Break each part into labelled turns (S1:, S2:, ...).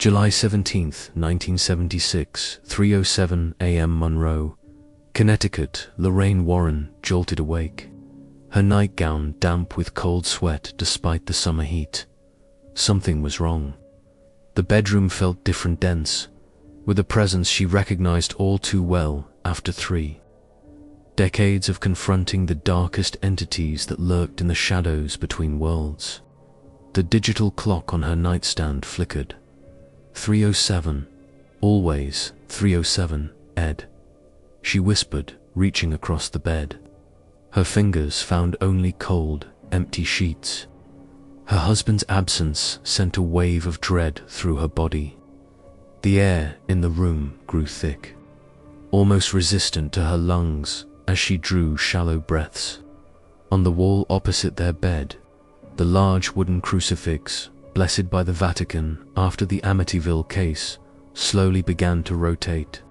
S1: July 17, 1976, 3:07 a.m. Monroe, Connecticut. Lorraine Warren jolted awake, her nightgown damp with cold sweat despite the summer heat. Something was wrong. The bedroom felt different, dense, with a presence she recognized all too well after 3 decades of confronting the darkest entities that lurked in the shadows between worlds. The digital clock on her nightstand flickered. 3:07. Always 3:07, Ed. She whispered, reaching across the bed. Her fingers found only cold, empty sheets. Her husband's absence sent a wave of dread through her body. The air in the room grew thick, almost resistant to her lungs as she drew shallow breaths. On the wall opposite their bed, the large wooden crucifix, blessed by the Vatican after the Amityville case, slowly began to rotate.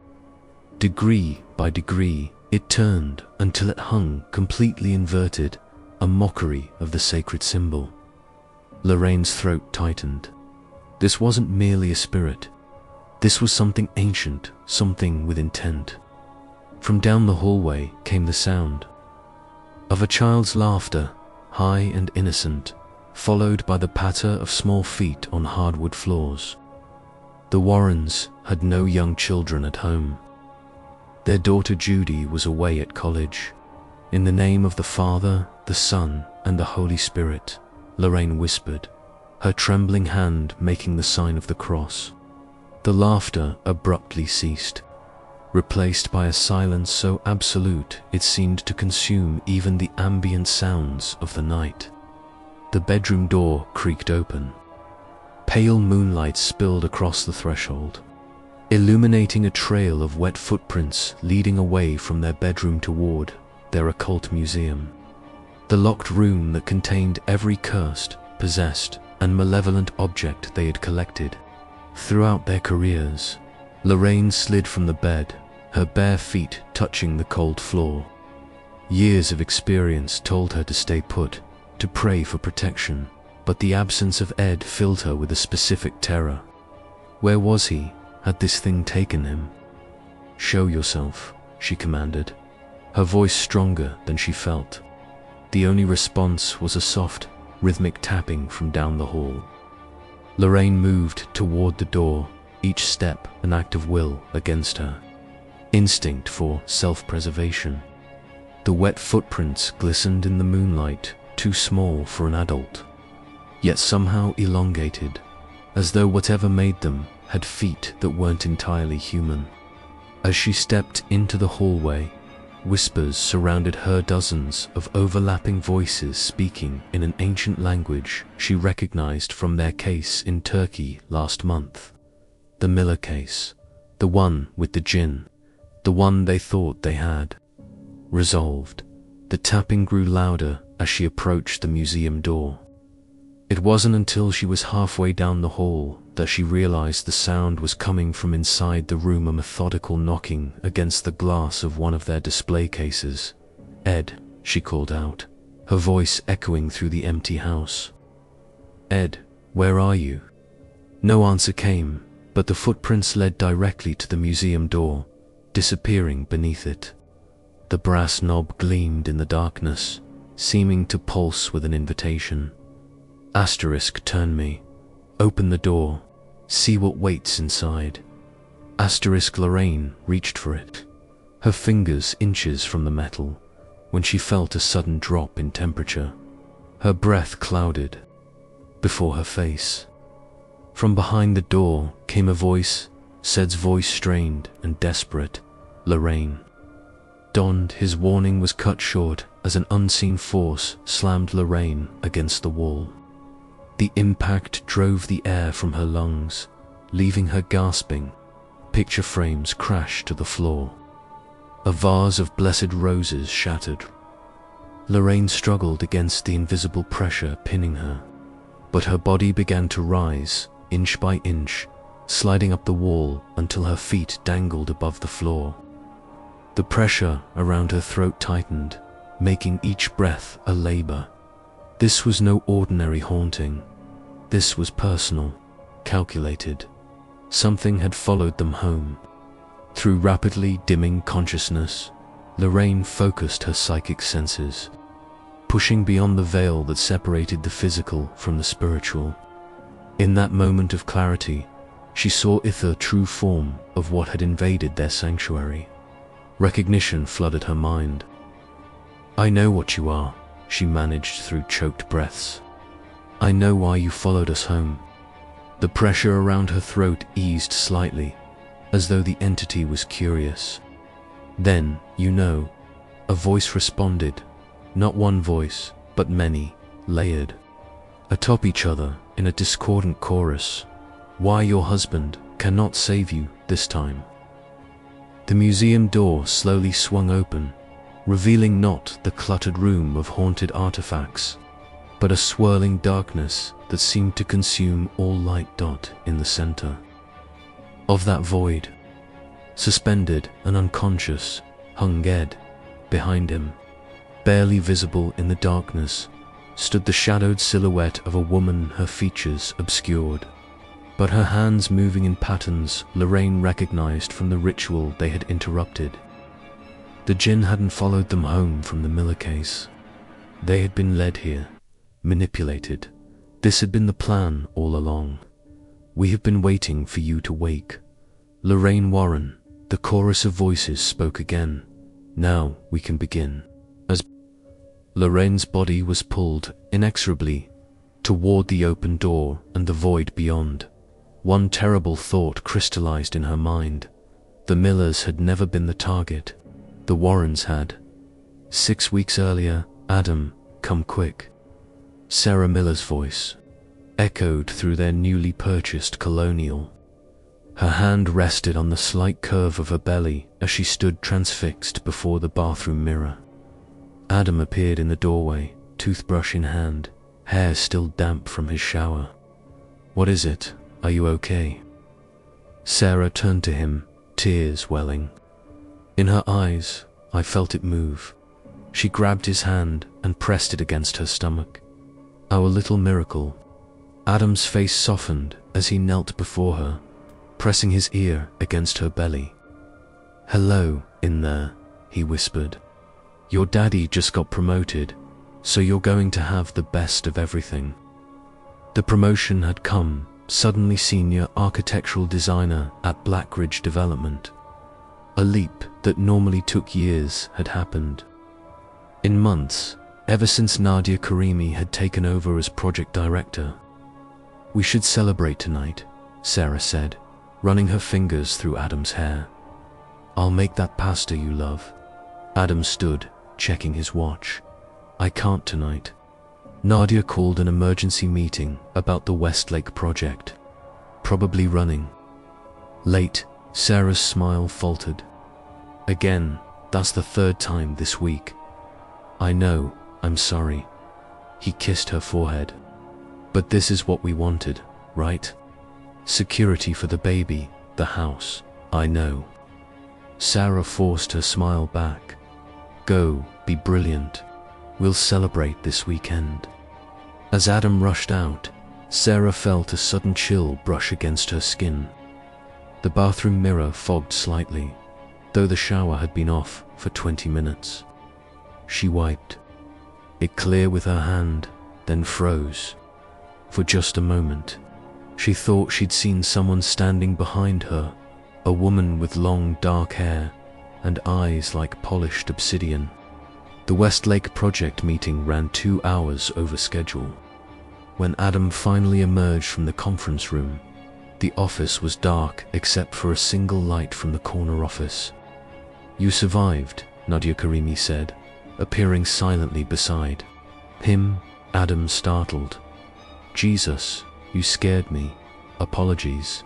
S1: Degree by degree, it turned until it hung completely inverted, a mockery of the sacred symbol. Lorraine's throat tightened. This wasn't merely a spirit. This was something ancient, something with intent. From down the hallway came the sound of a child's laughter, high and innocent, followed by the patter of small feet on hardwood floors. The Warrens had no young children at home. Their daughter Judy was away at college. In the name of the Father, the Son, and the Holy Spirit, Lorraine whispered, her trembling hand making the sign of the cross. The laughter abruptly ceased, replaced by a silence so absolute it seemed to consume even the ambient sounds of the night. The bedroom door creaked open. Pale moonlight spilled across the threshold, illuminating a trail of wet footprints leading away from their bedroom toward their occult museum. The locked room that contained every cursed, possessed, and malevolent object they had collected throughout their careers. Lorraine slid from the bed, her bare feet touching the cold floor. Years of experience told her to stay put, to pray for protection, but the absence of Ed filled her with a specific terror. Where was he? Had this thing taken him? "Show yourself," she commanded, her voice stronger than she felt. The only response was a soft, rhythmic tapping from down the hall. Lorraine moved toward the door, each step an act of will against her instinct for self-preservation. The wet footprints glistened in the moonlight, too small for an adult, yet somehow elongated, as though whatever made them had feet that weren't entirely human. As she stepped into the hallway, whispers surrounded her, dozens of overlapping voices speaking in an ancient language she recognized from their case in Turkey last month. The Miller case, the one with the djinn, the one they thought they had resolved. The tapping grew louder as she approached the museum door. It wasn't until she was halfway down the hall that she realized the sound was coming from inside the room, a methodical knocking against the glass of one of their display cases. "Ed," she called out, her voice echoing through the empty house. "Ed, where are you?" No answer came, but the footprints led directly to the museum door, disappearing beneath it. The brass knob gleamed in the darkness, seeming to pulse with an invitation. Asterisk, turn me. Open the door. See what waits inside. Asterisk. Lorraine reached for it, her fingers inches from the metal, when she felt a sudden drop in temperature. Her breath clouded before her face. From behind the door came a voice, Sed's voice strained and desperate. "Lorraine." Donned, his warning was cut short as an unseen force slammed Lorraine against the wall. The impact drove the air from her lungs, leaving her gasping. Picture frames crashed to the floor. A vase of blessed roses shattered. Lorraine struggled against the invisible pressure pinning her, but her body began to rise, inch by inch, sliding up the wall until her feet dangled above the floor. The pressure around her throat tightened, making each breath a labor. This was no ordinary haunting. This was personal, calculated, Something had followed them home. Through rapidly dimming consciousness, Lorraine focused her psychic senses, pushing beyond the veil that separated the physical from the spiritual. In that moment of clarity, she saw the true form of what had invaded their sanctuary. Recognition flooded her mind. "I know what you are," she managed through choked breaths. "I know why you followed us home." The pressure around her throat eased slightly, as though the entity was curious. "Then, you know," a voice responded, not one voice, but many, layered, atop each other in a discordant chorus. "Why your husband cannot save you this time." The museum door slowly swung open, revealing not the cluttered room of haunted artifacts, but a swirling darkness that seemed to consume all light. In the center of that void, suspended and unconscious, hung Ed. Behind him, barely visible in the darkness, stood the shadowed silhouette of a woman, her features obscured, but her hands moving in patterns Lorraine recognized from the ritual they had interrupted. The jinn hadn't followed them home from the Miller case. They had been led here, manipulated. This had been the plan all along. "We have been waiting for you to wake." "Lorraine Warren," the chorus of voices spoke again. "Now we can begin." As Lorraine's body was pulled inexorably toward the open door and the void beyond, one terrible thought crystallized in her mind. The Millers had never been the target. The Warrens had. 6 weeks earlier, "Adam, come quick." Sarah Miller's voice echoed through their newly purchased colonial. Her hand rested on the slight curve of her belly as she stood transfixed before the bathroom mirror. Adam appeared in the doorway, toothbrush in hand, hair still damp from his shower. "What is it? Are you okay?" Sarah turned to him, tears welling. In her eyes, I felt it move. She grabbed his hand and pressed it against her stomach. "Our little miracle." Adam's face softened as he knelt before her, pressing his ear against her belly. "Hello, in there," he whispered. "Your daddy just got promoted, so you're going to have the best of everything." The promotion had come, suddenly senior architectural designer at Blackridge Development. A leap that normally took years had happened. In months, ever since Nadia Karimi had taken over as project director. "We should celebrate tonight," Sarah said, running her fingers through Adam's hair. "I'll make that pasta you love." Adam stood, checking his watch. "I can't tonight." Nadia called an emergency meeting about the Westlake project. "Probably running late." Sarah's smile faltered. "Again, that's the 3rd time this week." "I know, I'm sorry." He kissed her forehead. "But this is what we wanted, right? Security for the baby, the house." "I know." Sarah forced her smile back. "Go, be brilliant. We'll celebrate this weekend." As Adam rushed out, Sarah felt a sudden chill brush against her skin. The bathroom mirror fogged slightly, though the shower had been off for 20 minutes. She wiped it clear with her hand, then froze. For just a moment, she thought she'd seen someone standing behind her, a woman with long dark hair and eyes like polished obsidian. The Westlake project meeting ran 2 hours over schedule. When Adam finally emerged from the conference room, the office was dark except for a single light from the corner office. "You survived," Nadia Karimi said, appearing silently beside him. Adam startled. "Jesus, you scared me. Apologies."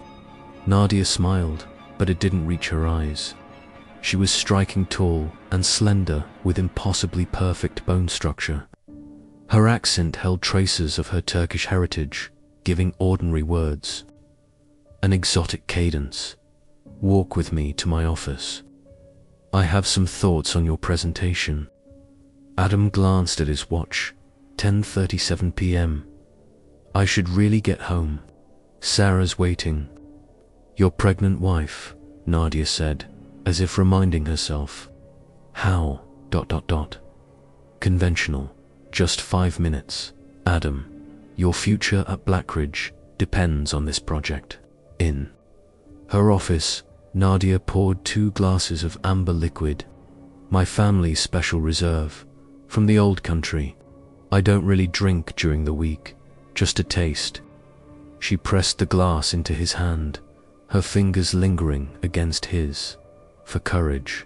S1: Nadia smiled, but it didn't reach her eyes. She was striking tall and slender with impossibly perfect bone structure. Her accent held traces of her Turkish heritage, giving ordinary words an exotic cadence. "Walk with me to my office. I have some thoughts on your presentation." Adam glanced at his watch. 10:37 p.m. "I should really get home. Sarah's waiting." Your pregnant wife, Nadia said, as if reminding herself. How? Conventional. Just 5 minutes. Adam, your future at Blackridge depends on this project. In her office, Nadia poured 2 glasses of amber liquid. My family's special reserve, from the old country. I don't really drink during the week, just a taste. She pressed the glass into his hand, her fingers lingering against his, for courage.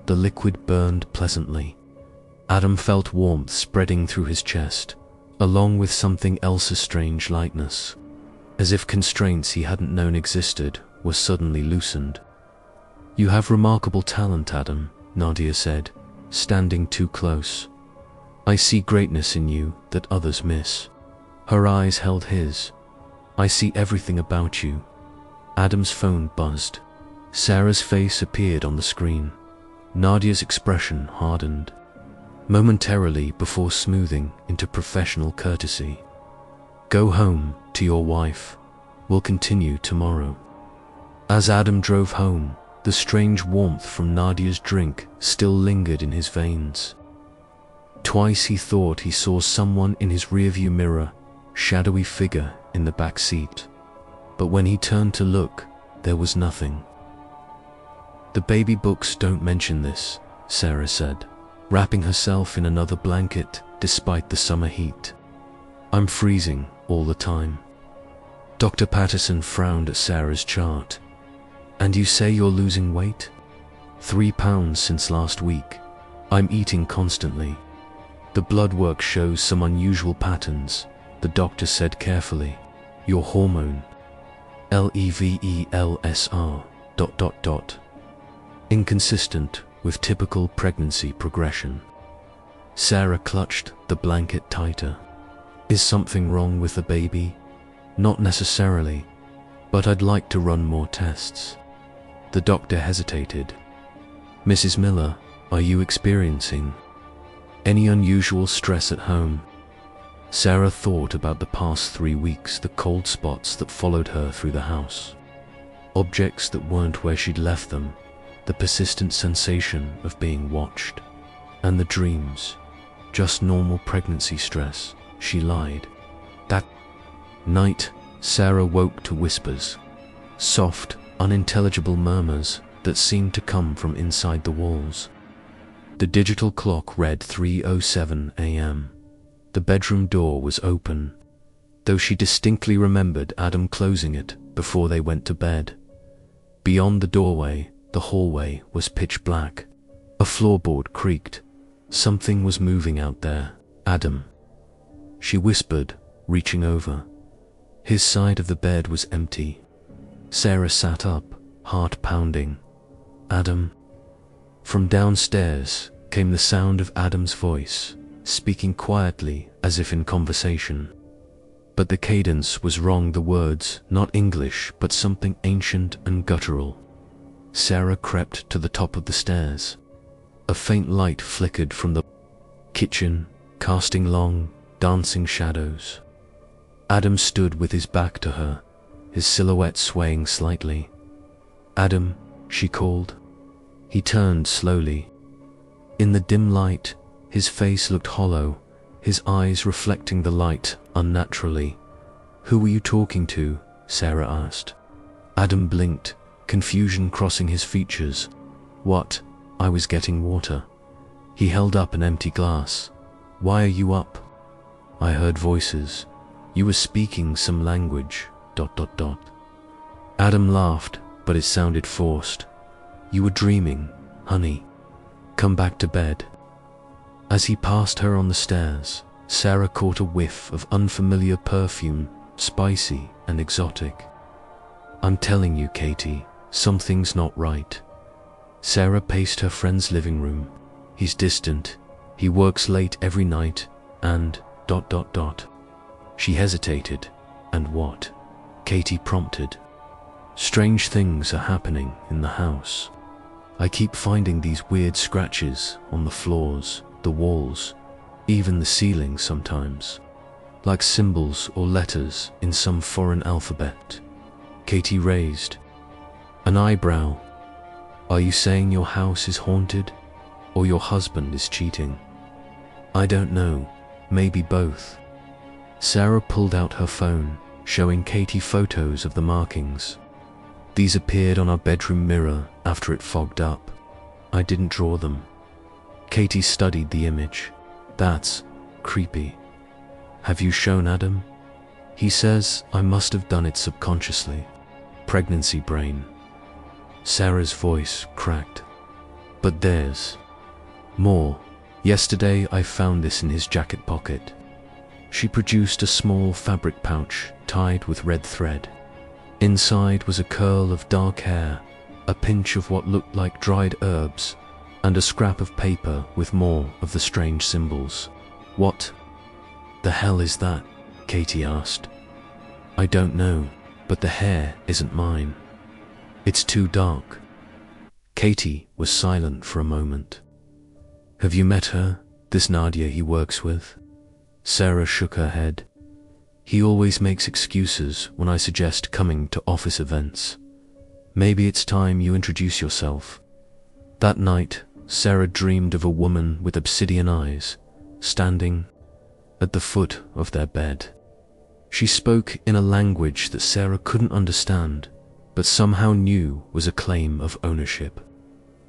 S1: The liquid burned pleasantly. Adam felt warmth spreading through his chest, along with something else, a strange lightness, as if constraints he hadn't known existed were suddenly loosened. You have remarkable talent, Adam, Nadia said, standing too close. I see greatness in you that others miss. Her eyes held his. I see everything about you. Adam's phone buzzed. Sarah's face appeared on the screen. Nadia's expression hardened, momentarily before smoothing into professional courtesy. Go home to your wife. We'll continue tomorrow. As Adam drove home, the strange warmth from Nadia's drink still lingered in his veins. Twice he thought he saw someone in his rearview mirror, shadowy figure in the back seat. But when he turned to look, there was nothing. The baby books don't mention this, Sarah said, wrapping herself in another blanket despite the summer heat. I'm freezing all the time. Dr. Patterson frowned at Sarah's chart. And you say you're losing weight? 3 pounds since last week. I'm eating constantly. The blood work shows some unusual patterns, the doctor said carefully. Your hormone, LEVELSR, ... inconsistent with typical pregnancy progression. Sarah clutched the blanket tighter. Is something wrong with the baby? Not necessarily, but I'd like to run more tests. The doctor hesitated. Mrs. Miller, are you experiencing any unusual stress at home? Sarah thought about the past 3 weeks, the cold spots that followed her through the house, objects that weren't where she'd left them, the persistent sensation of being watched, and the dreams. Just normal pregnancy stress, she lied. That night, Sarah woke to whispers, soft, unintelligible murmurs that seemed to come from inside the walls. The digital clock read 3:07 a.m. The bedroom door was open, though she distinctly remembered Adam closing it before they went to bed. Beyond the doorway, the hallway was pitch black. A floorboard creaked. Something was moving out there. Adam, she whispered, reaching over. His side of the bed was empty. Sarah sat up, heart pounding. Adam. From downstairs came the sound of Adam's voice, speaking quietly as if in conversation. But the cadence was wrong, the words not English but something ancient and guttural. Sarah crept to the top of the stairs. A faint light flickered from the kitchen, casting long, dancing shadows. Adam stood with his back to her, his silhouette swaying slightly. Adam, she called. He turned slowly. In the dim light, his face looked hollow, his eyes reflecting the light unnaturally. Who were you talking to? Sarah asked. Adam blinked, confusion crossing his features. What? I was getting water. He held up an empty glass. Why are you up? I heard voices. You were speaking some language, ... Adam laughed, but it sounded forced. You were dreaming, honey. Come back to bed. As he passed her on the stairs, Sarah caught a whiff of unfamiliar perfume, spicy and exotic. I'm telling you, Katie, something's not right. Sarah paced her friend's living room. He's distant. He works late every night, and ... She hesitated. And what? Katie prompted. Strange things are happening in the house. I keep finding these weird scratches on the floors, the walls, even the ceiling sometimes, like symbols or letters in some foreign alphabet. Katie raised. An eyebrow. Are you saying your house is haunted, or your husband is cheating? I don't know, maybe both. Sarah pulled out her phone, showing Katie photos of the markings. These appeared on our bedroom mirror after it fogged up. I didn't draw them. Katie studied the image. That's creepy. Have you shown Adam? He says I must have done it subconsciously. Pregnancy brain. Sarah's voice cracked. But there's more. Yesterday I found this in his jacket pocket. She produced a small fabric pouch tied with red thread. Inside was a curl of dark hair, a pinch of what looked like dried herbs, and a scrap of paper with more of the strange symbols. What the hell is that? Katie asked. I don't know, but the hair isn't mine. It's too dark. Katie was silent for a moment. Have you met her, this Nadia he works with? Sarah shook her head. He always makes excuses when I suggest coming to office events. Maybe it's time you introduce yourself. That night, Sarah dreamed of a woman with obsidian eyes, standing at the foot of their bed. She spoke in a language that Sarah couldn't understand, but somehow knew was a claim of ownership.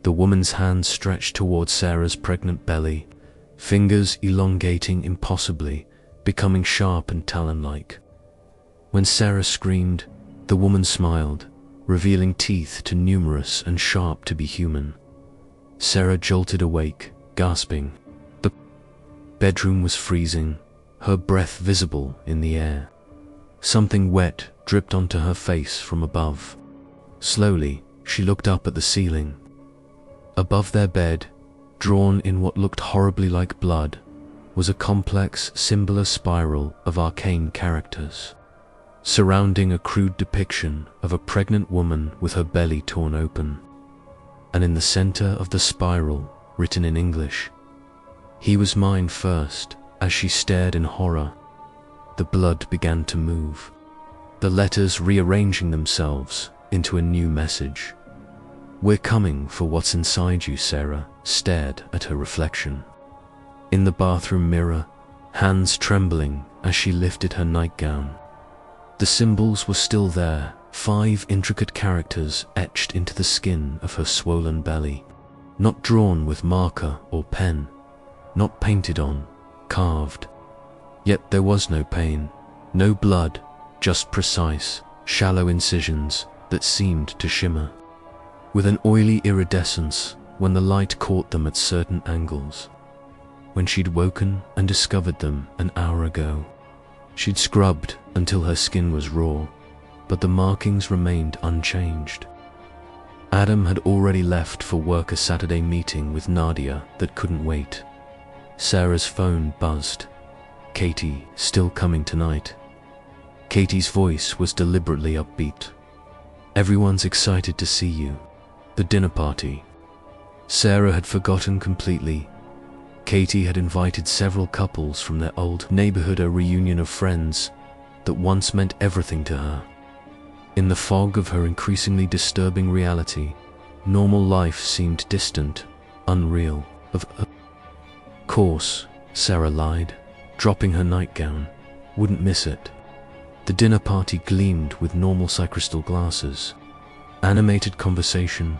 S1: The woman's hand stretched towards Sarah's pregnant belly, fingers elongating impossibly, becoming sharp and talon-like. When Sarah screamed, the woman smiled, revealing teeth too numerous and sharp to be human. Sarah jolted awake, gasping. The bedroom was freezing, her breath visible in the air. Something wet dripped onto her face from above. Slowly, she looked up at the ceiling. Above their bed, drawn in what looked horribly like blood, was a complex, symbolic spiral of arcane characters, surrounding a crude depiction of a pregnant woman with her belly torn open. And in the center of the spiral, written in English, "He was mine first." As she stared in horror, the blood began to move, the letters rearranging themselves into a new message. "We're coming for what's inside you." Sarah stared at her reflection in the bathroom mirror, hands trembling as she lifted her nightgown. The symbols were still there, 5 intricate characters etched into the skin of her swollen belly, not drawn with marker or pen, not painted on, carved. Yet there was no pain, no blood, just precise, shallow incisions that seemed to shimmer with an oily iridescence when the light caught them at certain angles. When she'd woken and discovered them an hour ago, she'd scrubbed until her skin was raw, but the markings remained unchanged. Adam had already left for work, a Saturday meeting with Nadia that couldn't wait. Sarah's phone buzzed. "Katie, still coming tonight?" Katie's voice was deliberately upbeat. "Everyone's excited to see you. The dinner party." Sarah had forgotten completely. Katie had invited several couples from their old neighborhood, a reunion of friends that once meant everything to her. In the fog of her increasingly disturbing reality, normal life seemed distant, unreal. Of course, Sarah lied, dropping her nightgown. Wouldn't miss it. The dinner party gleamed with normal crystal glasses, animated conversation,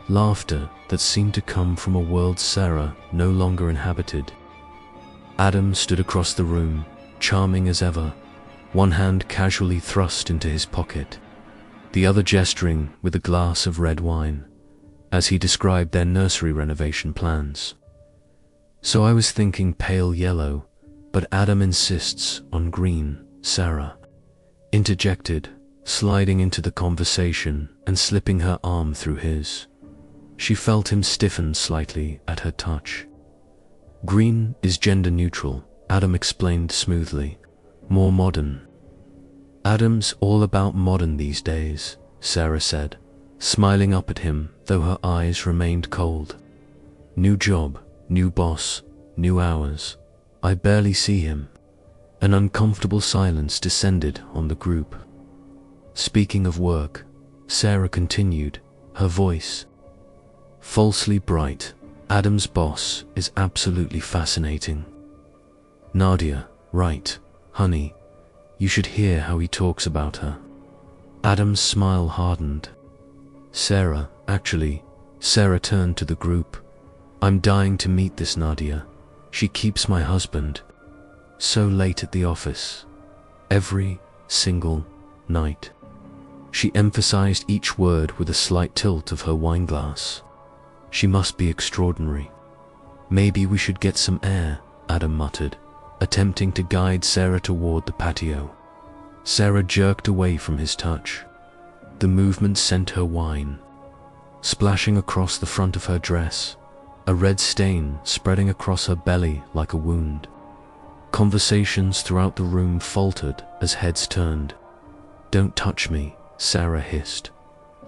S1: laughter that seemed to come from a world Sarah no longer inhabited. Adam stood across the room, charming as ever, one hand casually thrust into his pocket, the other gesturing with a glass of red wine, as he described their nursery renovation plans. "So I was thinking pale yellow, but Adam insists on green," Sarah interjected, sliding into the conversation and slipping her arm through his. She felt him stiffen slightly at her touch. "Green is gender neutral," Adam explained smoothly. "More modern." "Adam's all about modern these days," Sarah said, smiling up at him though her eyes remained cold. "New job, new boss, new hours. I barely see him." An uncomfortable silence descended on the group. "Speaking of work," Sarah continued, her voice falsely bright. Adam's boss is absolutely fascinating. Nadia, right, honey, you should hear how he talks about her. Adam's smile hardened. Sarah, actually, Sarah turned to the group. I'm dying to meet this Nadia. She keeps my husband so late at the office. Every single night. She emphasized each word with a slight tilt of her wineglass. She must be extraordinary. Maybe we should get some air, Adam muttered, attempting to guide Sarah toward the patio. Sarah jerked away from his touch. The movement sent her wine splashing across the front of her dress, a red stain spreading across her belly like a wound. Conversations throughout the room faltered as heads turned. Don't touch me, Sarah hissed,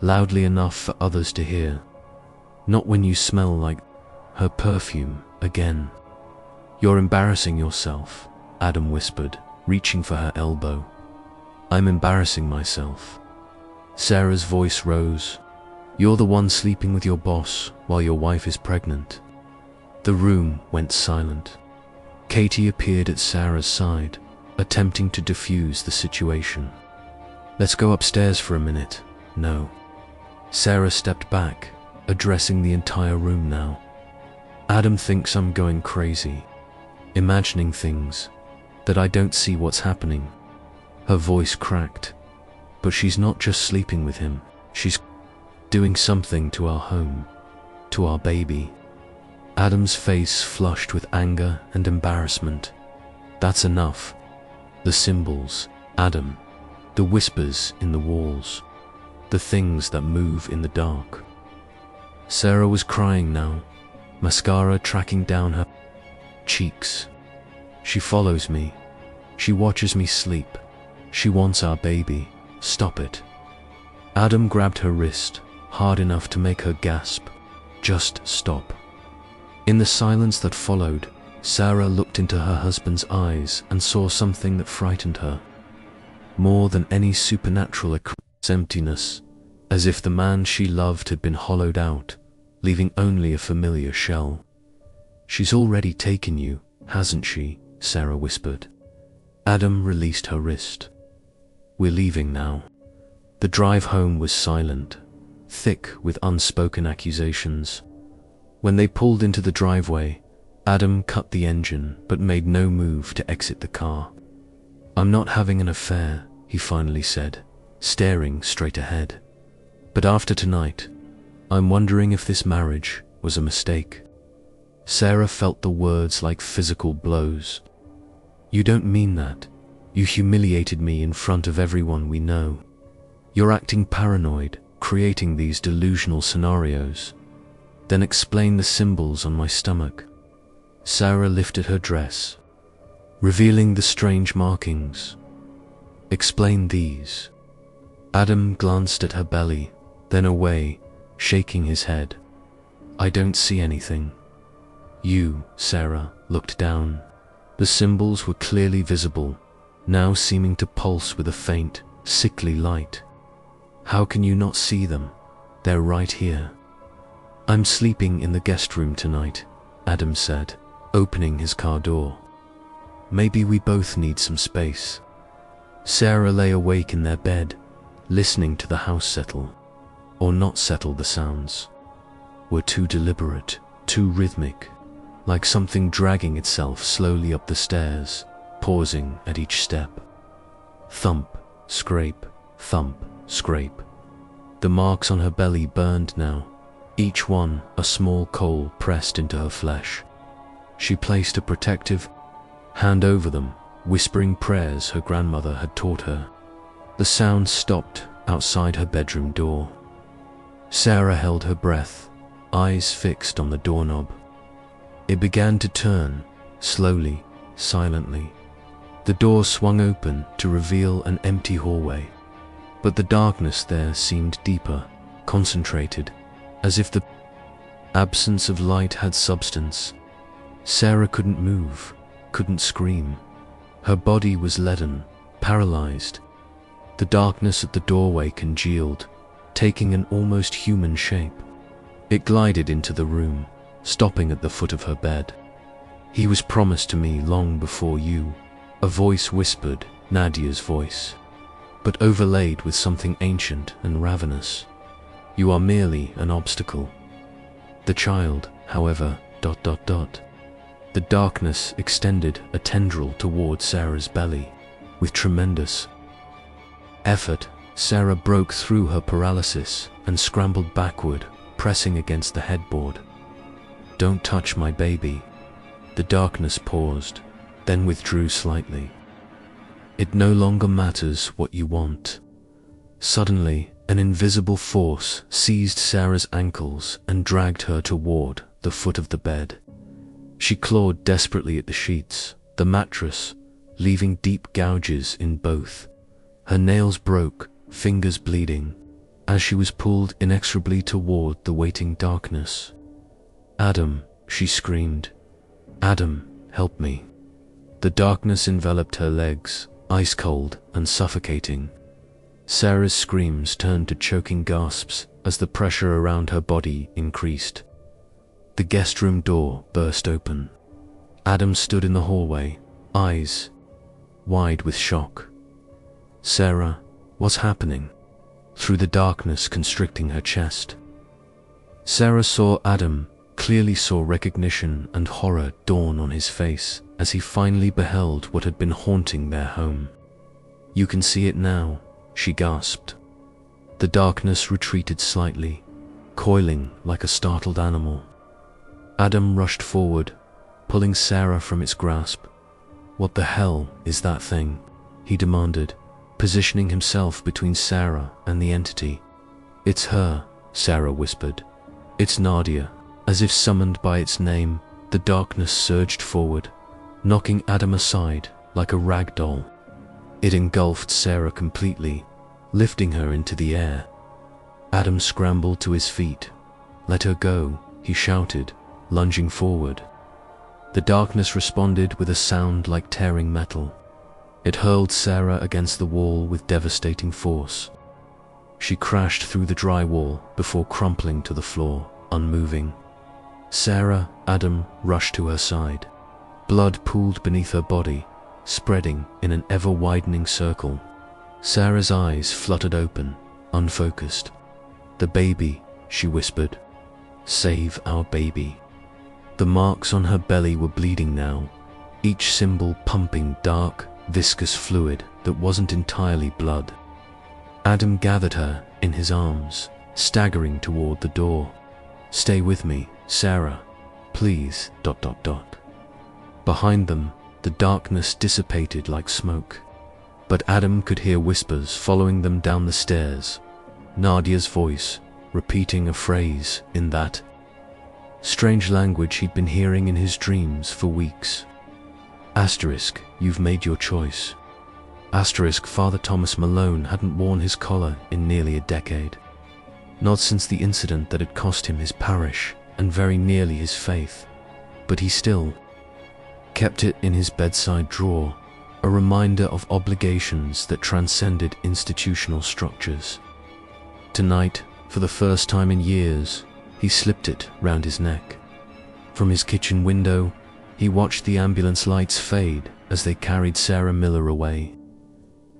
S1: loudly enough for others to hear. Not when you smell like her perfume again. You're embarrassing yourself, Adam whispered, reaching for her elbow. I'm embarrassing myself. Sarah's voice rose. You're the one sleeping with your boss while your wife is pregnant. The room went silent. Katie appeared at Sarah's side, attempting to defuse the situation. Let's go upstairs for a minute. No. Sarah stepped back, addressing the entire room now. Adam thinks I'm going crazy, imagining things, that I don't see what's happening. Her voice cracked. But she's not just sleeping with him, she's doing something to our home, to our baby. Adam's face flushed with anger and embarrassment. That's enough. The symbols, Adam, the whispers in the walls, the things that move in the dark. Sarah was crying now, mascara tracking down her cheeks. She follows me. She watches me sleep. She wants our baby. Stop it. Adam grabbed her wrist, hard enough to make her gasp. Just stop. In the silence that followed, Sarah looked into her husband's eyes and saw something that frightened her. More than any supernatural emptiness, as if the man she loved had been hollowed out, leaving only a familiar shell. She's already taken you, hasn't she? Sarah whispered. Adam released her wrist. We're leaving now. The drive home was silent, thick with unspoken accusations. When they pulled into the driveway, Adam cut the engine but made no move to exit the car. I'm not having an affair, he finally said, staring straight ahead. But after tonight, I'm wondering if this marriage was a mistake. Sarah felt the words like physical blows. You don't mean that. You humiliated me in front of everyone we know. You're acting paranoid, creating these delusional scenarios. Then explain the symbols on my stomach. Sarah lifted her dress, revealing the strange markings. Explain these. Adam glanced at her belly, then away, shaking his head. I don't see anything. You, Sarah, looked down. The symbols were clearly visible, now seeming to pulse with a faint, sickly light. How can you not see them? They're right here. I'm sleeping in the guest room tonight, Adam said, opening his car door. Maybe we both need some space. Sarah lay awake in their bed, listening to the house settle, or not settle. The sounds were too deliberate, too rhythmic, like something dragging itself slowly up the stairs, pausing at each step. Thump, scrape, thump, scrape. The marks on her belly burned now, each one a small coal pressed into her flesh. She placed a protective hand over them, whispering prayers her grandmother had taught her. The sound stopped outside her bedroom door. Sarah held her breath, eyes fixed on the doorknob. It began to turn, slowly, silently. The door swung open to reveal an empty hallway, but the darkness there seemed deeper, concentrated, as if the absence of light had substance. Sarah couldn't move, couldn't scream. Her body was leaden, paralyzed. The darkness at the doorway congealed, taking an almost human shape. It glided into the room, stopping at the foot of her bed. "He was promised to me long before you," a voice whispered, Nadia's voice, but overlaid with something ancient and ravenous. "You are merely an obstacle." The child, however, ... The darkness extended a tendril toward Sarah's belly. With tremendous effort, Sarah broke through her paralysis and scrambled backward, pressing against the headboard. "Don't touch my baby." The darkness paused, then withdrew slightly. "It no longer matters what you want." Suddenly, an invisible force seized Sarah's ankles and dragged her toward the foot of the bed. She clawed desperately at the sheets, the mattress, leaving deep gouges in both. Her nails broke, fingers bleeding, as she was pulled inexorably toward the waiting darkness. "Adam," she screamed. "Adam, help me." The darkness enveloped her legs, ice cold and suffocating. Sarah's screams turned to choking gasps as the pressure around her body increased. The guest room door burst open. Adam stood in the hallway, eyes wide with shock. "Sarah, what's happening?" Through the darkness constricting her chest. Sarah saw Adam, clearly saw recognition and horror dawn on his face as he finally beheld what had been haunting their home. "You can see it now," she gasped. The darkness retreated slightly, coiling like a startled animal. Adam rushed forward, pulling Sarah from its grasp. "What the hell is that thing?" he demanded, positioning himself between Sarah and the entity. "It's her," Sarah whispered. "It's Nadia." As if summoned by its name, the darkness surged forward, knocking Adam aside like a rag doll. It engulfed Sarah completely, lifting her into the air. Adam scrambled to his feet. "Let her go," he shouted, lunging forward. The darkness responded with a sound like tearing metal. It hurled Sarah against the wall with devastating force. She crashed through the drywall before crumpling to the floor, unmoving. Sarah, Adam rushed to her side. Blood pooled beneath her body, spreading in an ever-widening circle. Sarah's eyes fluttered open, unfocused. "The baby," she whispered. "Save our baby." The marks on her belly were bleeding now, each symbol pumping dark, viscous fluid that wasn't entirely blood. Adam gathered her in his arms, staggering toward the door. "Stay with me, Sarah, please, ... Behind them, the darkness dissipated like smoke, but Adam could hear whispers following them down the stairs, Nadia's voice repeating a phrase in that strange language he'd been hearing in his dreams for weeks. Asterisk, "You've made your choice." Asterisk, Father Thomas Malone hadn't worn his collar in nearly a decade. Not since the incident that had cost him his parish and very nearly his faith, but he still kept it in his bedside drawer, a reminder of obligations that transcended institutional structures. Tonight, for the first time in years, he slipped it round his neck. From his kitchen window, he watched the ambulance lights fade as they carried Sarah Miller away.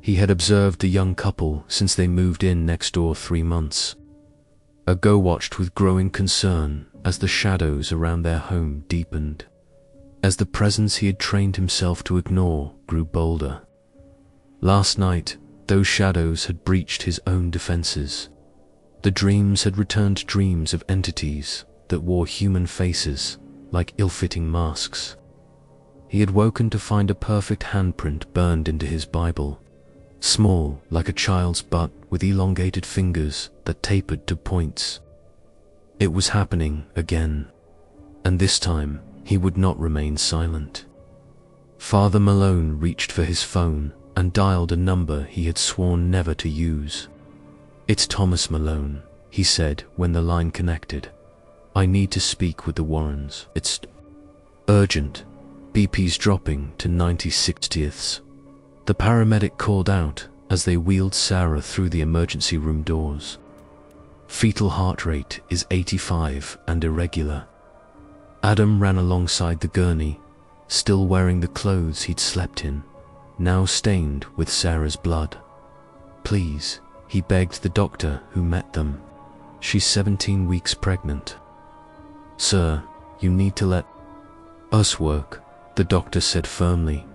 S1: He had observed the young couple since they moved in next door 3 months ago, watched with growing concern as the shadows around their home deepened, as the presence he had trained himself to ignore grew bolder. Last night, those shadows had breached his own defenses. The dreams had returned dreams of entities that wore human faces like ill-fitting masks. He had woken to find a perfect handprint burned into his Bible, small like a child's butt with elongated fingers that tapered to points. It was happening again, and this time he would not remain silent. Father Malone reached for his phone and dialed a number he had sworn never to use. "It's Thomas Malone," he said when the line connected. "I need to speak with the Warrens. It's urgent. BP's dropping to 90/60ths. The paramedic called out as they wheeled Sarah through the emergency room doors. Fetal heart rate is 85 and irregular. Adam ran alongside the gurney, still wearing the clothes he'd slept in, now stained with Sarah's blood. Please, he begged the doctor who met them. She's 17 weeks pregnant. Sir, you need to let us work, the doctor said firmly,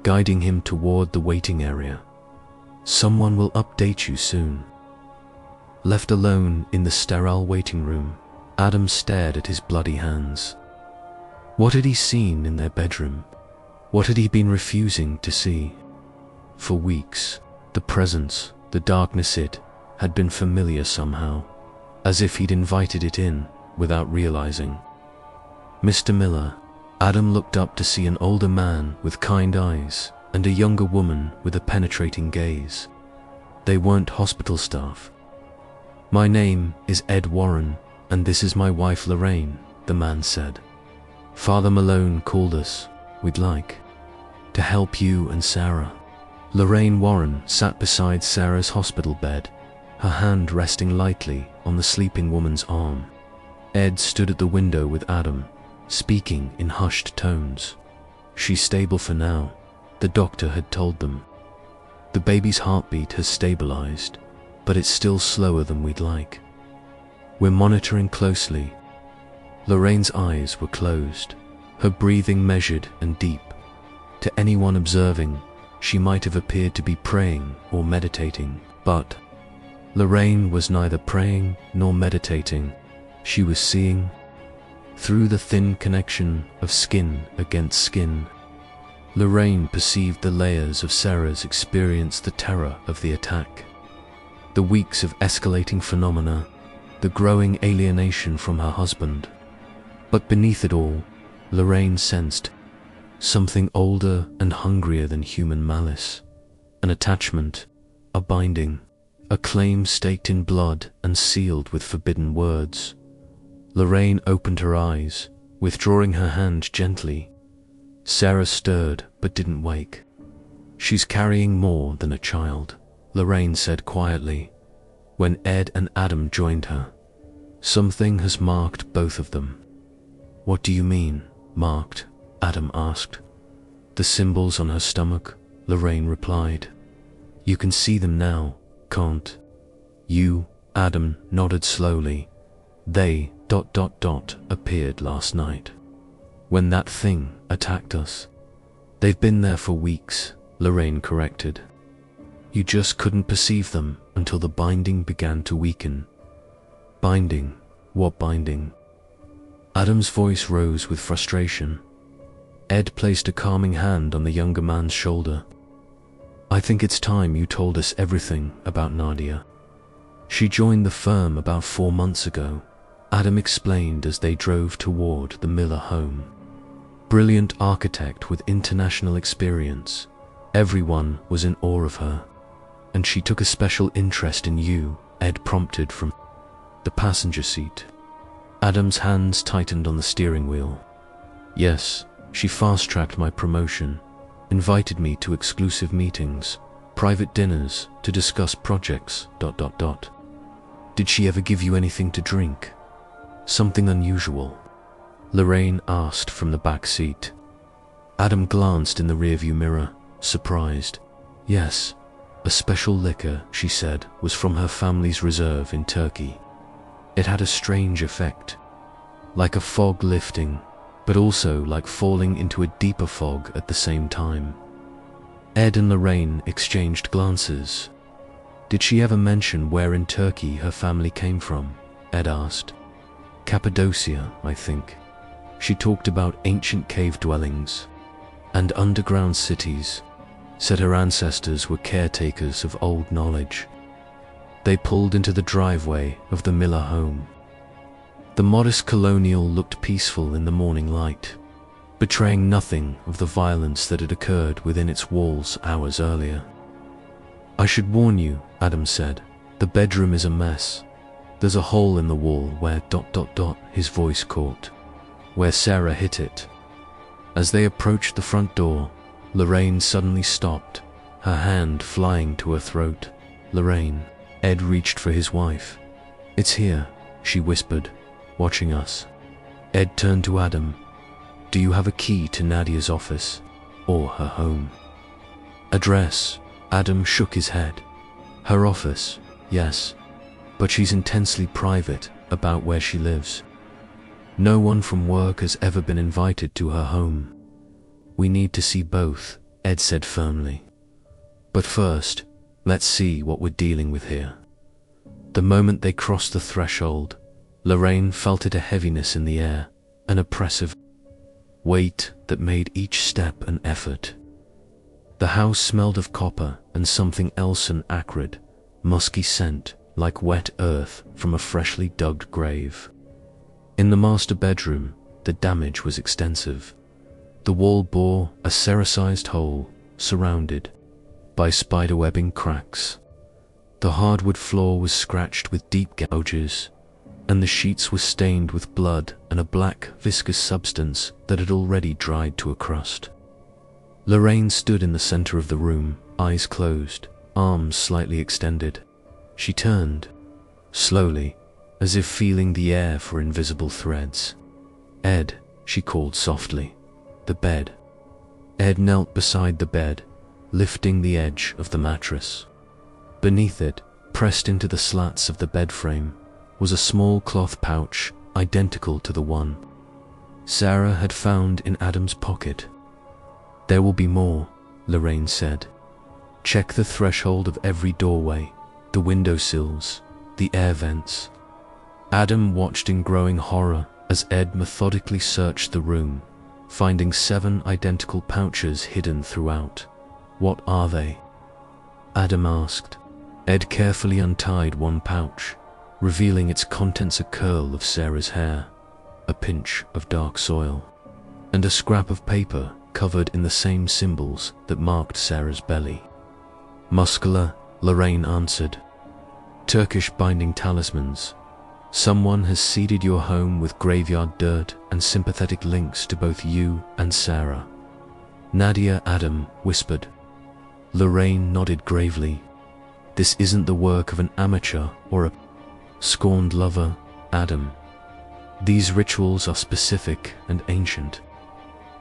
S1: guiding him toward the waiting area. Someone will update you soon. Left alone in the sterile waiting room, Adam stared at his bloody hands. What had he seen in their bedroom? What had he been refusing to see? For weeks, the presence, the darkness, it had been familiar somehow, as if he'd invited it in without realizing. Mr. Miller, Adam looked up to see an older man with kind eyes and a younger woman with a penetrating gaze. They weren't hospital staff. My name is Ed Warren, and this is my wife Lorraine, the man said. Father Malone called us. We'd like to help you and Sarah. Lorraine Warren sat beside Sarah's hospital bed, her hand resting lightly on the sleeping woman's arm. Ed stood at the window with Adam, speaking in hushed tones. She's stable for now, the doctor had told them. The baby's heartbeat has stabilized, but it's still slower than we'd like. We're monitoring closely. Lorraine's eyes were closed, her breathing measured and deep. To anyone observing, she might have appeared to be praying or meditating, but Lorraine was neither praying nor meditating. She was seeing through the thin connection of skin against skin. Lorraine perceived the layers of Sarah's experience, the terror of the attack, the weeks of escalating phenomena, the growing alienation from her husband. But beneath it all, Lorraine sensed something older and hungrier than human malice, an attachment, a binding, a claim staked in blood and sealed with forbidden words. Lorraine opened her eyes, withdrawing her hand gently. Sarah stirred but didn't wake. She's carrying more than a child, Lorraine said quietly, when Ed and Adam joined her. Something has marked both of them. What do you mean, marked? Adam asked. The symbols on her stomach, Lorraine replied. You can see them now, can't you? Adam nodded slowly. They ... appeared last night, when that thing attacked us. They've been there for weeks, Lorraine corrected. You just couldn't perceive them until the binding began to weaken. Binding? What binding? Adam's voice rose with frustration. Ed placed a calming hand on the younger man's shoulder. I think it's time you told us everything about Nadia. She joined the firm about 4 months ago, Adam explained as they drove toward the Miller home. Brilliant architect with international experience. Everyone was in awe of her. And she took a special interest in you, Ed prompted from the passenger seat. Adam's hands tightened on the steering wheel. Yes, she fast-tracked my promotion, invited me to exclusive meetings, private dinners to discuss projects, ... Did she ever give you anything to drink? Something unusual? Lorraine asked from the back seat. Adam glanced in the rearview mirror, surprised. Yes, a special liquor, she said, was from her family's reserve in Turkey. It had a strange effect, like a fog lifting, but also like falling into a deeper fog at the same time. Ed and Lorraine exchanged glances. Did she ever mention where in Turkey her family came from? Ed asked. Cappadocia, I think. She talked about ancient cave dwellings and underground cities, said her ancestors were caretakers of old knowledge. They pulled into the driveway of the Miller home. The modest colonial looked peaceful in the morning light, betraying nothing of the violence that had occurred within its walls hours earlier. I should warn you, Adam said, the bedroom is a mess. There's a hole in the wall where ... his voice caught, where Sarah hit it. As they approached the front door, Lorraine suddenly stopped, her hand flying to her throat. Lorraine. Ed reached for his wife. It's here, she whispered, watching us. Ed turned to Adam. Do you have a key to Nadia's office or her home? Address? Adam shook his head. Her office, yes, but she's intensely private about where she lives. No one from work has ever been invited to her home. We need to see both, Ed said firmly. But first, let's see what we're dealing with here. The moment they crossed the threshold, Lorraine felt a heaviness in the air, an oppressive weight that made each step an effort. The house smelled of copper and something else, an acrid, musky scent like wet earth from a freshly dug grave. In the master bedroom, the damage was extensive. The wall bore a sericized hole, surrounded by spiderwebbing cracks. The hardwood floor was scratched with deep gouges, and the sheets were stained with blood and a black, viscous substance that had already dried to a crust. Lorraine stood in the center of the room, eyes closed, arms slightly extended. She turned, slowly, as if feeling the air for invisible threads. Ed, she called softly. The bed. Ed knelt beside the bed, lifting the edge of the mattress. Beneath it, pressed into the slats of the bed frame, was a small cloth pouch identical to the one Sarah had found in Adam's pocket. There will be more, Lorraine said. Check the threshold of every doorway, the windowsills, the air vents. Adam watched in growing horror as Ed methodically searched the room, finding 7 identical pouches hidden throughout. What are they? Adam asked. Ed carefully untied one pouch, revealing its contents: a curl of Sarah's hair, a pinch of dark soil, and a scrap of paper covered in the same symbols that marked Sarah's belly. Muscular, Lorraine answered. Turkish binding talismans. Someone has seeded your home with graveyard dirt and sympathetic links to both you and Sarah. Nadia, Adam whispered. Lorraine nodded gravely. This isn't the work of an amateur or a scorned lover, Adam. These rituals are specific and ancient.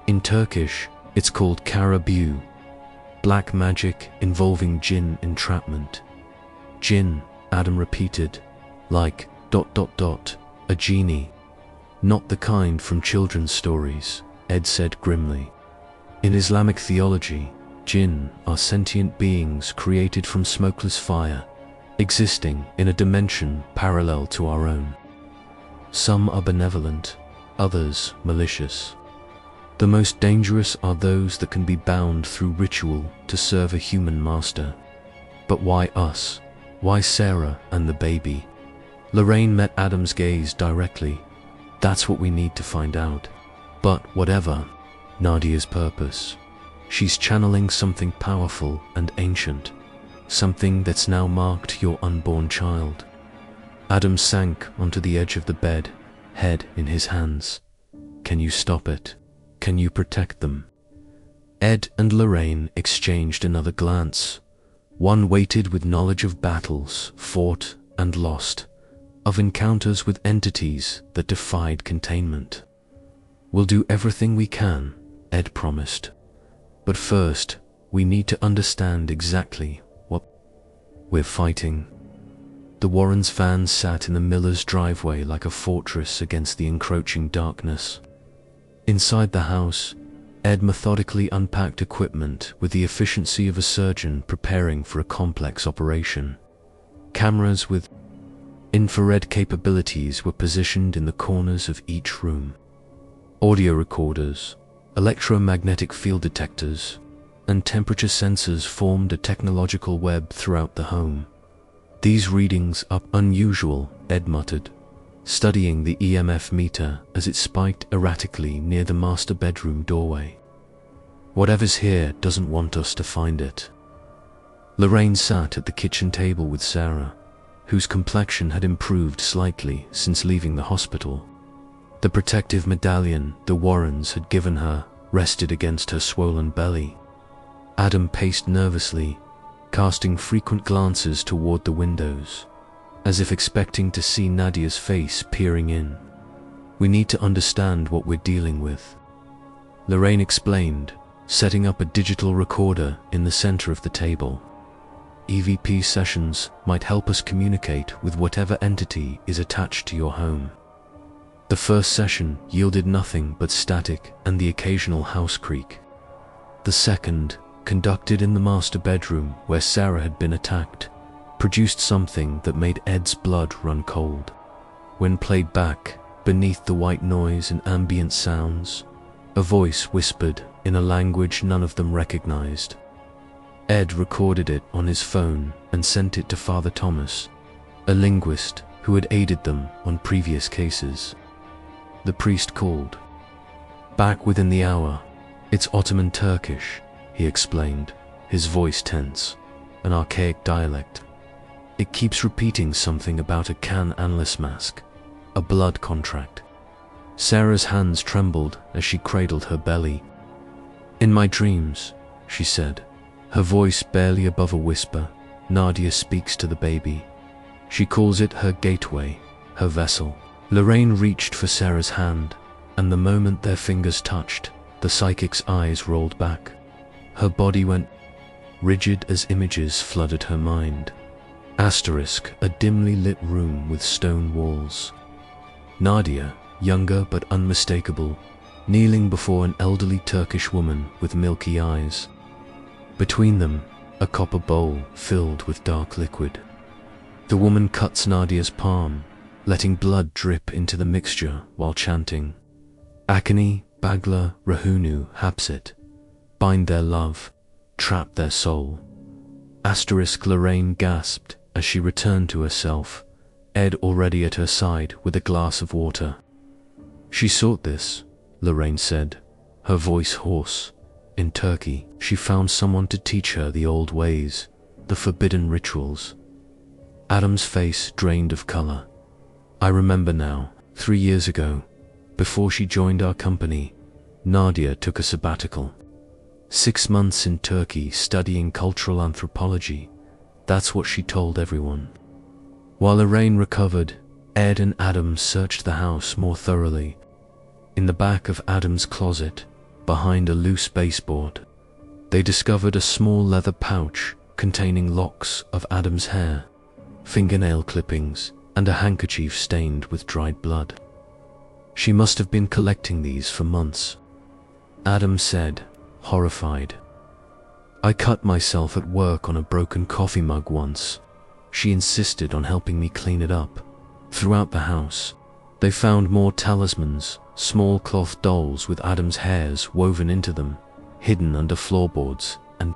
S1: In Turkish, it's called kara büyü, black magic involving jinn entrapment. Jinn, Adam repeated, like ... a genie. Not the kind from children's stories, Ed said grimly. In Islamic theology, jinn are sentient beings created from smokeless fire, existing in a dimension parallel to our own. Some are benevolent, others malicious. The most dangerous are those that can be bound through ritual to serve a human master. But why us? Why Sarah and the baby? Lorraine met Adam's gaze directly. That's what we need to find out. But whatever Nadia's purpose, she's channeling something powerful and ancient, something that's now marked your unborn child. Adam sank onto the edge of the bed, head in his hands. Can you stop it? Can you protect them? Ed and Lorraine exchanged another glance, one weighted with knowledge of battles fought and lost, of encounters with entities that defied containment. We'll do everything we can, Ed promised. But first, we need to understand exactly what we're fighting. The Warrens' van sat in the miller's driveway like a fortress against the encroaching darkness. Inside the house, Ed methodically unpacked equipment with the efficiency of a surgeon preparing for a complex operation. Cameras with infrared capabilities were positioned in the corners of each room. Audio recorders, electromagnetic field detectors, and temperature sensors formed a technological web throughout the home. These readings are unusual, Ed muttered, studying the EMF meter as it spiked erratically near the master bedroom doorway. Whatever's here doesn't want us to find it. Lorraine sat at the kitchen table with Sarah, whose complexion had improved slightly since leaving the hospital. The protective medallion the Warrens had given her rested against her swollen belly. Adam paced nervously, casting frequent glances toward the windows. as if expecting to see Nadia's face peering in. "We need to understand what we're dealing with," Lorraine explained, setting up a digital recorder in the center of the table. "EVP sessions might help us communicate with whatever entity is attached to your home." The first session yielded nothing but static and the occasional house creak. The second, conducted in the master bedroom where Sarah had been attacked, produced something that made Ed's blood run cold. When played back, beneath the white noise and ambient sounds, a voice whispered in a language none of them recognized. Ed recorded it on his phone and sent it to Father Thomas, a linguist who had aided them on previous cases. The priest called. "Back within the hour. It's Ottoman Turkish," he explained, his voice tense, "an archaic dialect. It keeps repeating something about a Can Anlis mask, a blood contract." Sarah's hands trembled as she cradled her belly. "In my dreams," she said, her voice barely above a whisper, Nadia speaks to the baby. She calls it her gateway, her vessel. Lorraine reached for Sarah's hand, and the moment their fingers touched, the psychic's eyes rolled back. Her body went rigid as images flooded her mind. Asterisk, a dimly lit room with stone walls. Nadia, younger but unmistakable, kneeling before an elderly Turkish woman with milky eyes. Between them, a copper bowl filled with dark liquid. The woman cuts Nadia's palm, letting blood drip into the mixture while chanting, "Akani, Bagla, Rahunu, Hapsit, bind their love, trap their soul." Asterisk, Lorraine gasped as she returned to herself, Ed already at her side with a glass of water. "She sought this," Lorraine said, her voice hoarse. "In Turkey, she found someone to teach her the old ways, the forbidden rituals." Adam's face drained of color. "I remember now, 3 years ago, before she joined our company, Nadia took a sabbatical. 6 months in Turkey studying cultural anthropology. That's what she told everyone." While Lorraine recovered, Ed and Adam searched the house more thoroughly. In the back of Adam's closet, behind a loose baseboard, they discovered a small leather pouch containing locks of Adam's hair, fingernail clippings, and a handkerchief stained with dried blood. "She must have been collecting these for months," Adam said, horrified. "I cut myself at work on a broken coffee mug once. She insisted on helping me clean it up." Throughout the house, they found more talismans, small cloth dolls with Adam's hairs woven into them, hidden under floorboards and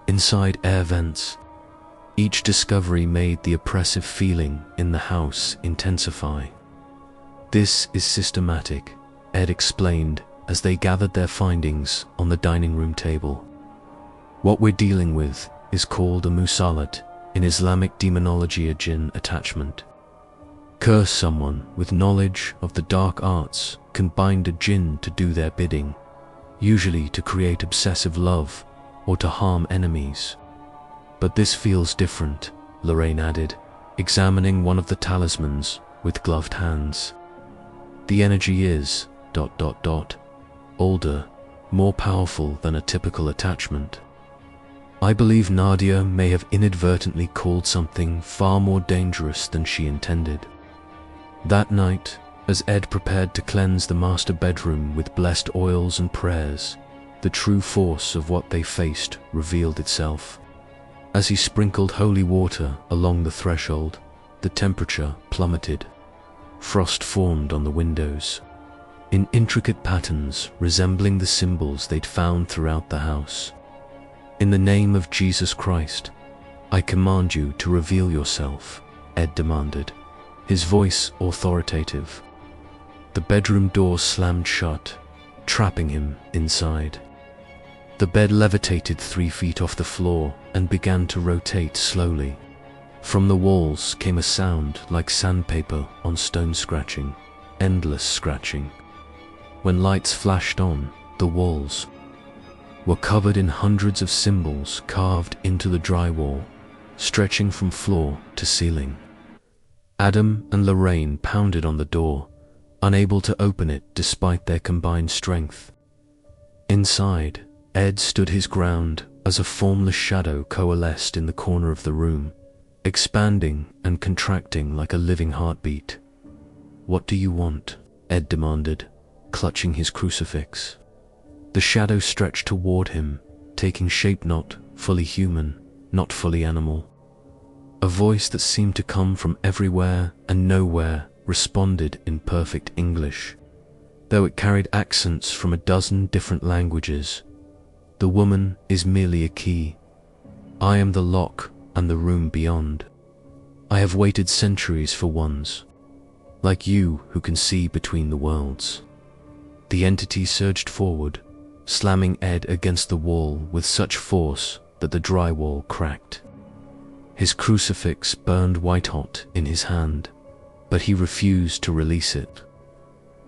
S1: inside air vents. Each discovery made the oppressive feeling in the house intensify. "This is systematic," Ed explained as they gathered their findings on the dining room table. "What we're dealing with is called a musalat, in Islamic demonology a jinn attachment. Curse someone with knowledge of the dark arts can bind a jinn to do their bidding, usually to create obsessive love or to harm enemies. But this feels different," Lorraine added, examining one of the talismans with gloved hands. "The energy is ... older, more powerful than a typical attachment. I believe Nadia may have inadvertently called something far more dangerous than she intended." That night, as Ed prepared to cleanse the master bedroom with blessed oils and prayers, the true force of what they faced revealed itself. As he sprinkled holy water along the threshold, the temperature plummeted. Frost formed on the windows, in intricate patterns resembling the symbols they'd found throughout the house. "In the name of Jesus Christ, I command you to reveal yourself," Ed demanded, his voice authoritative. The bedroom door slammed shut, trapping him inside. The bed levitated 3 feet off the floor and began to rotate slowly. From the walls came a sound like sandpaper on stone scratching, endless scratching. When lights flashed on, the walls were covered in hundreds of symbols carved into the drywall, stretching from floor to ceiling. Adam and Lorraine pounded on the door, unable to open it despite their combined strength. Inside, Ed stood his ground as a formless shadow coalesced in the corner of the room, expanding and contracting like a living heartbeat. "What do you want?" Ed demanded, clutching his crucifix. The shadow stretched toward him, taking shape not fully human, not fully animal. A voice that seemed to come from everywhere and nowhere responded in perfect English, though it carried accents from a dozen different languages. "The woman is merely a key. I am the lock and the room beyond. I have waited centuries for ones like you who can see between the worlds." The entity surged forward, slamming Ed against the wall with such force that the drywall cracked. His crucifix burned white-hot in his hand, but he refused to release it.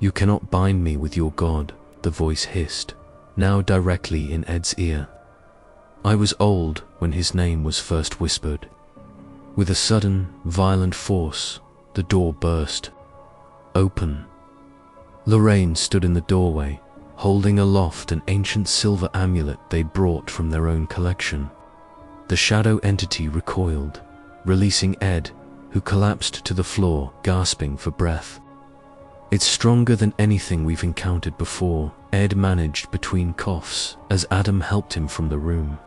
S1: "You cannot bind me with your God," the voice hissed, now directly in Ed's ear. "I was old when his name was first whispered." With a sudden, violent force, the door burst open. Lorraine stood in the doorway, holding aloft an ancient silver amulet they brought from their own collection. The shadow entity recoiled, releasing Ed, who collapsed to the floor, gasping for breath. "It's stronger than anything we've encountered before," Ed managed between coughs as Adam helped him from the room.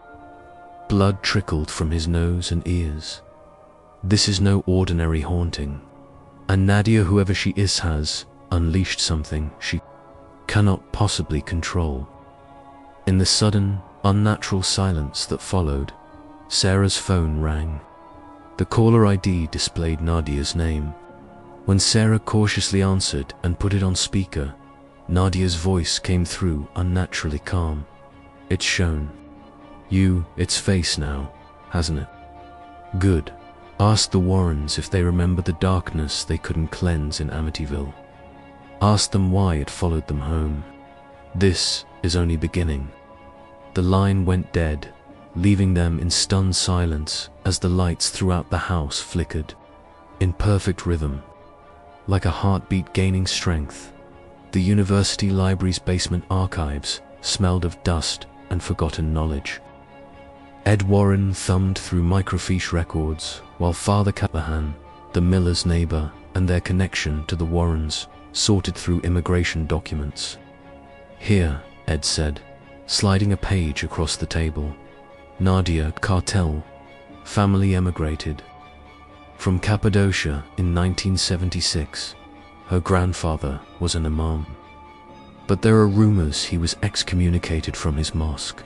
S1: Blood trickled from his nose and ears. "This is no ordinary haunting. And Nadia, whoever she is, has unleashed something she cannot possibly control." In the sudden, unnatural silence that followed, Sarah's phone rang. The caller ID displayed Nadia's name. When Sarah cautiously answered and put it on speaker, Nadia's voice came through unnaturally calm. "It's shown you its face now, hasn't it? Good. Ask the Warrens if they remember the darkness they couldn't cleanse in Amityville. Ask them why it followed them home. This is only beginning." The line went dead, leaving them in stunned silence as the lights throughout the house flickered, in perfect rhythm. Like a heartbeat gaining strength, the university library's basement archives smelled of dust and forgotten knowledge. Ed Warren thumbed through microfiche records, while Father Callahan, the miller's neighbor, and their connection to the Warrens sorted through immigration documents. "Here," Ed said, sliding a page across the table. "Nadia Cartel, family emigrated from Cappadocia in 1976. Her grandfather was an imam. But there are rumors he was excommunicated from his mosque."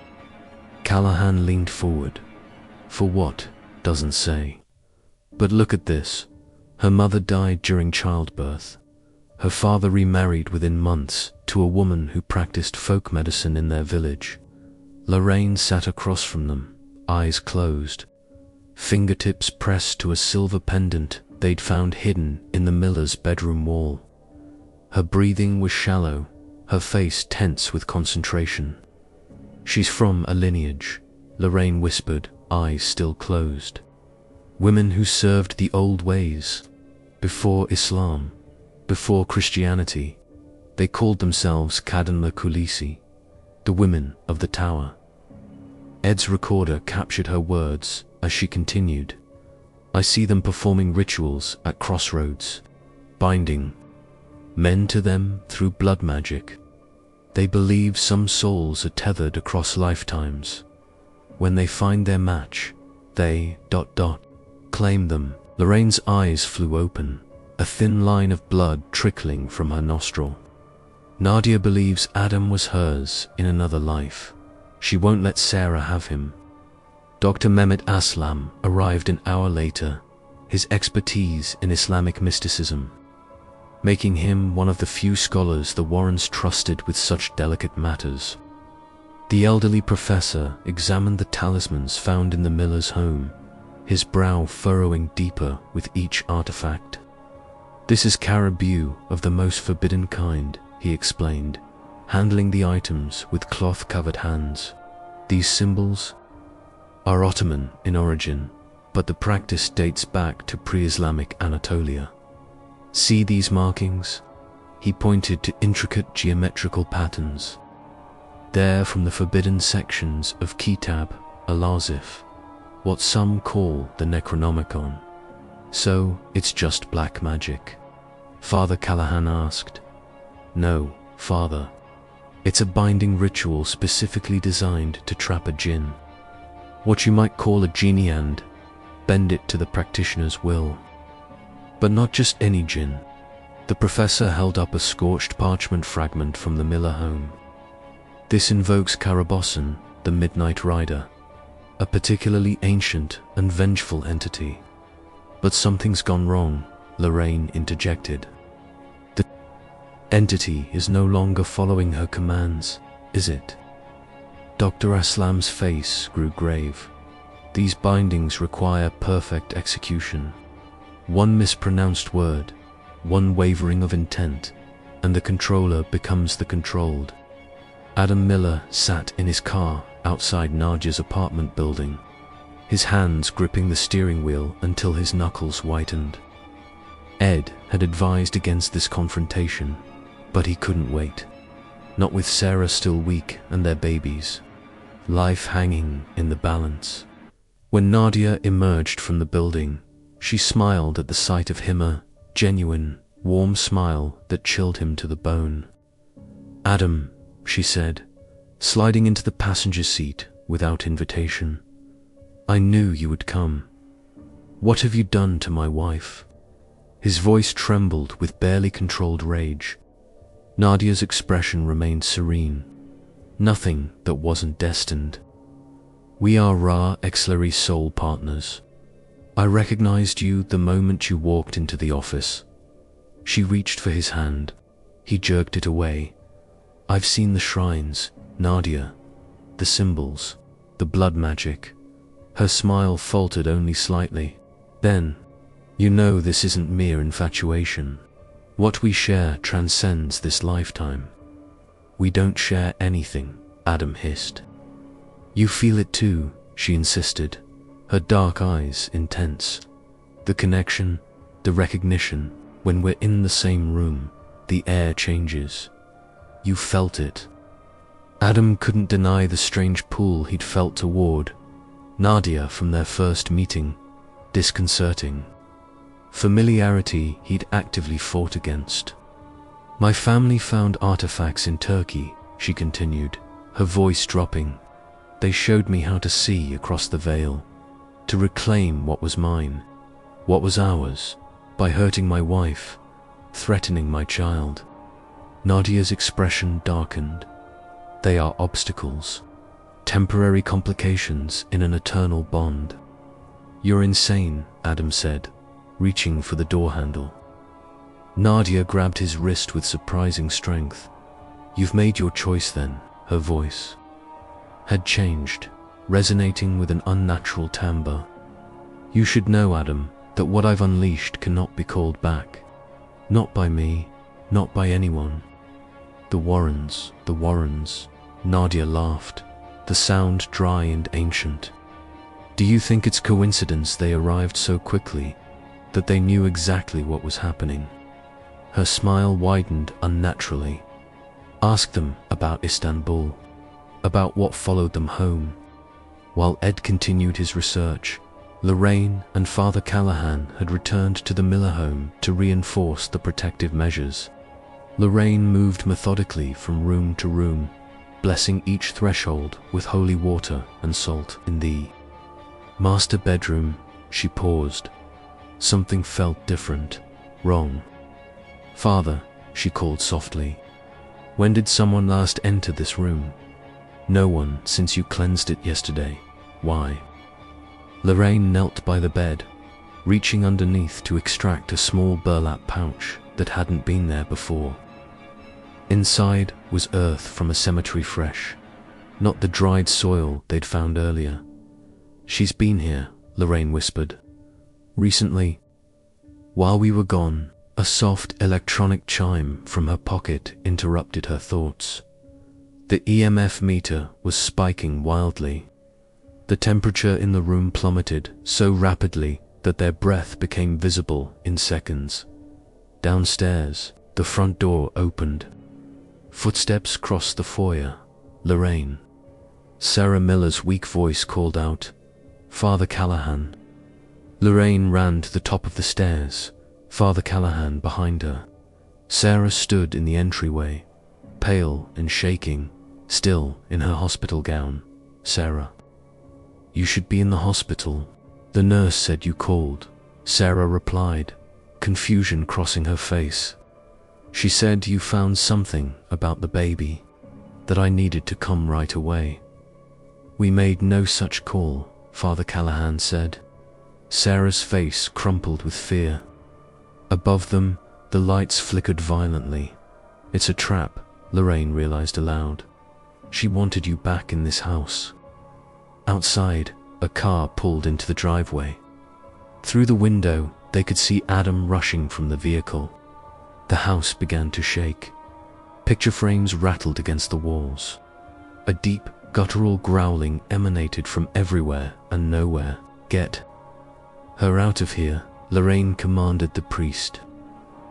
S1: Callahan leaned forward. "For what? Doesn't say. But look at this. Her mother died during childbirth. Her father remarried within months to a woman who practiced folk medicine in their village." Lorraine sat across from them, eyes closed, fingertips pressed to a silver pendant they'd found hidden in the miller's bedroom wall. Her breathing was shallow, her face tense with concentration. "She's from a lineage," Lorraine whispered, eyes still closed. "Women who served the old ways, before Islam, before Christianity. They called themselves Kadinla Kulisi, the women of the tower." Ed's recorder captured her words as she continued. "I see them performing rituals at crossroads, binding men to them through blood magic. They believe some souls are tethered across lifetimes. When they find their match, they ... claim them." Lorraine's eyes flew open, a thin line of blood trickling from her nostril. "Nadia believes Adam was hers in another life. She won't let Sarah have him." Dr. Mehmet Aslam arrived an hour later, his expertise in Islamic mysticism, making him one of the few scholars the Warrens trusted with such delicate matters. The elderly professor examined the talismans found in the miller's home, his brow furrowing deeper with each artifact. "This is Caribou of the most forbidden kind," he explained, handling the items with cloth-covered hands. "These symbols are Ottoman in origin, but the practice dates back to pre-Islamic Anatolia. See these markings? He pointed to intricate geometrical patterns. They're from the forbidden sections of Kitab al-Azif, what some call the Necronomicon. So, it's just black magic? Father Callahan asked. No, Father. It's a binding ritual specifically designed to trap a jinn. What you might call a genie and bend it to the practitioner's will. But not just any jinn. The professor held up a scorched parchment fragment from the Miller home. This invokes Carabossen, the Midnight Rider, a particularly ancient and vengeful entity. But something's gone wrong, Lorraine interjected. The entity is no longer following her commands, is it? Dr. Aslam's face grew grave. These bindings require perfect execution. One mispronounced word, one wavering of intent, and the controller becomes the controlled. Adam Miller sat in his car outside Nadia's apartment building, his hands gripping the steering wheel until his knuckles whitened. Ed had advised against this confrontation, but he couldn't wait. Not with Sarah still weak and their babies. Life hanging in the balance. When Nadia emerged from the building, she smiled at the sight of him, a genuine, warm smile that chilled him to the bone. Adam, she said, sliding into the passenger seat without invitation. I knew you would come. What have you done to my wife? His voice trembled with barely controlled rage. Nadia's expression remained serene. Nothing that wasn't destined. We are Ra Exlery soul partners. I recognized you the moment you walked into the office. She reached for his hand. He jerked it away. I've seen the shrines, Nadia, the symbols, the blood magic. Her smile faltered only slightly. Then, you know this isn't mere infatuation. What we share transcends this lifetime. We don't share anything, Adam hissed. You feel it too, she insisted, her dark eyes intense. The connection, the recognition, when we're in the same room, the air changes. You felt it. Adam couldn't deny the strange pull he'd felt toward Nadia from their first meeting, disconcerting. Familiarity he'd actively fought against. My family found artifacts in Turkey, she continued, her voice dropping. They showed me how to see across the veil, to reclaim what was mine, what was ours, by hurting my wife, threatening my child. Nadia's expression darkened. They are obstacles, temporary complications in an eternal bond. You're insane, Adam said, reaching for the door handle. Nadia grabbed his wrist with surprising strength. You've made your choice then, her voice had changed, resonating with an unnatural timbre. You should know, Adam, that what I've unleashed cannot be called back. Not by me, not by anyone. The Warrens, Nadia laughed, the sound dry and ancient. Do you think it's coincidence they arrived so quickly, that they knew exactly what was happening? Her smile widened unnaturally. Ask them about Istanbul, about what followed them home. While Ed continued his research, Lorraine and Father Callahan had returned to the Miller home to reinforce the protective measures. Lorraine moved methodically from room to room, blessing each threshold with holy water and salt. In the master bedroom, she paused. Something felt different, wrong. Father, she called softly. When did someone last enter this room? No one since you cleansed it yesterday. Why? Lorraine knelt by the bed, reaching underneath to extract a small burlap pouch that hadn't been there before. Inside was earth from a cemetery fresh, not the dried soil they'd found earlier. She's been here, Lorraine whispered. Recently. While we were gone, a soft electronic chime from her pocket interrupted her thoughts. The EMF meter was spiking wildly. The temperature in the room plummeted so rapidly that their breath became visible in seconds. Downstairs, the front door opened. Footsteps crossed the foyer. Lorraine. Sarah Miller's weak voice called out, "Father Callahan." Lorraine ran to the top of the stairs, Father Callahan behind her. Sarah stood in the entryway, pale and shaking, still in her hospital gown. "Sarah, you should be in the hospital. The nurse said you called," Sarah replied, confusion crossing her face. "She said you found something about the baby, that I needed to come right away." "We made no such call," Father Callahan said. Sarah's face crumpled with fear. Above them, the lights flickered violently. "It's a trap," Lorraine realized aloud. "She wanted you back in this house." Outside, a car pulled into the driveway. Through the window, they could see Adam rushing from the vehicle. The house began to shake. Picture frames rattled against the walls. A deep, guttural growling emanated from everywhere and nowhere. "Get her out of here," Lorraine commanded the priest.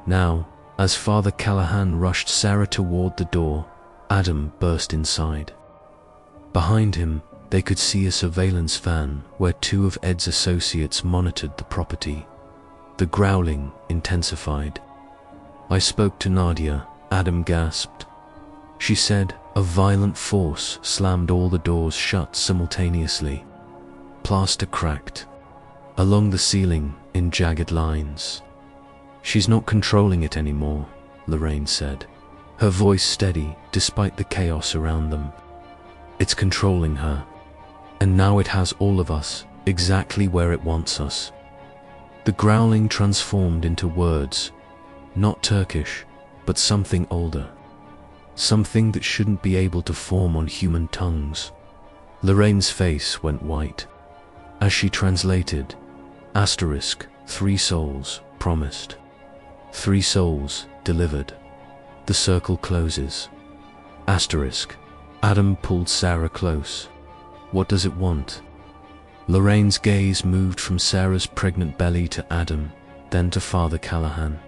S1: Now, as Father Callahan rushed Sarah toward the door, Adam burst inside. Behind him, they could see a surveillance van where two of Ed's associates monitored the property. The growling intensified. "I spoke to Nadia," Adam gasped. She said a violent force slammed all the doors shut simultaneously. Plaster cracked along the ceiling in jagged lines. "She's not controlling it anymore," Lorraine said, her voice steady despite the chaos around them. "It's controlling her, and now it has all of us exactly where it wants us." The growling transformed into words, not Turkish, but something older. Something that shouldn't be able to form on human tongues. Lorraine's face went white. As she translated, asterisk, 3 souls promised. 3 souls delivered. The circle closes. Asterisk. Adam pulled Sarah close. "What does it want?" Lorraine's gaze moved from Sarah's pregnant belly to Adam, then to Father Callahan.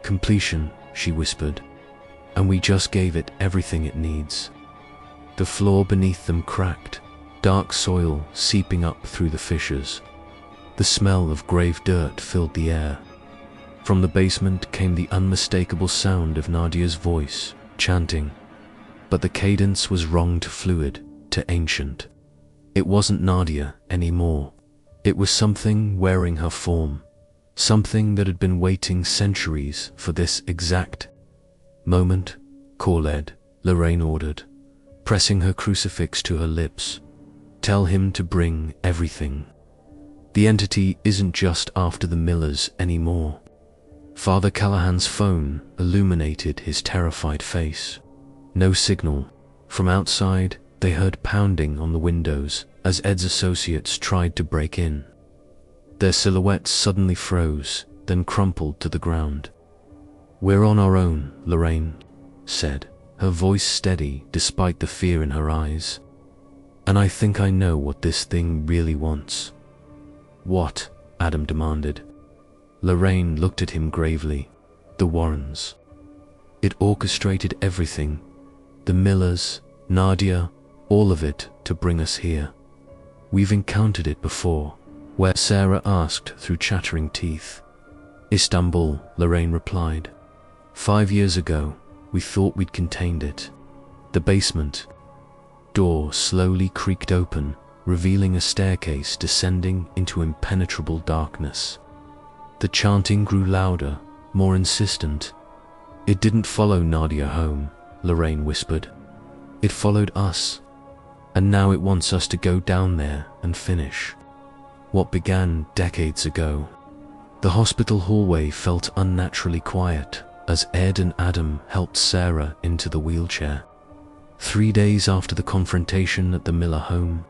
S1: "Completion," she whispered, "and we just gave it everything it needs." The floor beneath them cracked, dark soil seeping up through the fissures. The smell of grave dirt filled the air. From the basement came the unmistakable sound of Nadia's voice, chanting. But the cadence was wrong to fluid, to ancient. It wasn't Nadia anymore. It was something wearing her form. Something that had been waiting centuries for this exact moment. "Call Ed," Lorraine ordered, pressing her crucifix to her lips. "Tell him to bring everything. The entity isn't just after the Millers anymore." Father Callahan's phone illuminated his terrified face. No signal. From outside, they heard pounding on the windows as Ed's associates tried to break in. Their silhouettes suddenly froze, then crumpled to the ground. "We're on our own," Lorraine said, her voice steady despite the fear in her eyes. "And I think I know what this thing really wants." "What?" Adam demanded. Lorraine looked at him gravely. "The Warrens. It orchestrated everything. The Millers, Nadia, all of it to bring us here. We've encountered it before." "Where?" Sarah asked through chattering teeth. "Istanbul," Lorraine replied. 5 years ago, we thought we'd contained it. The basement door slowly creaked open, revealing a staircase descending into impenetrable darkness. The chanting grew louder, more insistent. "It didn't follow Nadia home," Lorraine whispered. "It followed us. And now it wants us to go down there and finish what began decades ago." The hospital hallway felt unnaturally quiet as Ed and Adam helped Sarah into the wheelchair. 3 days after the confrontation at the Miller home,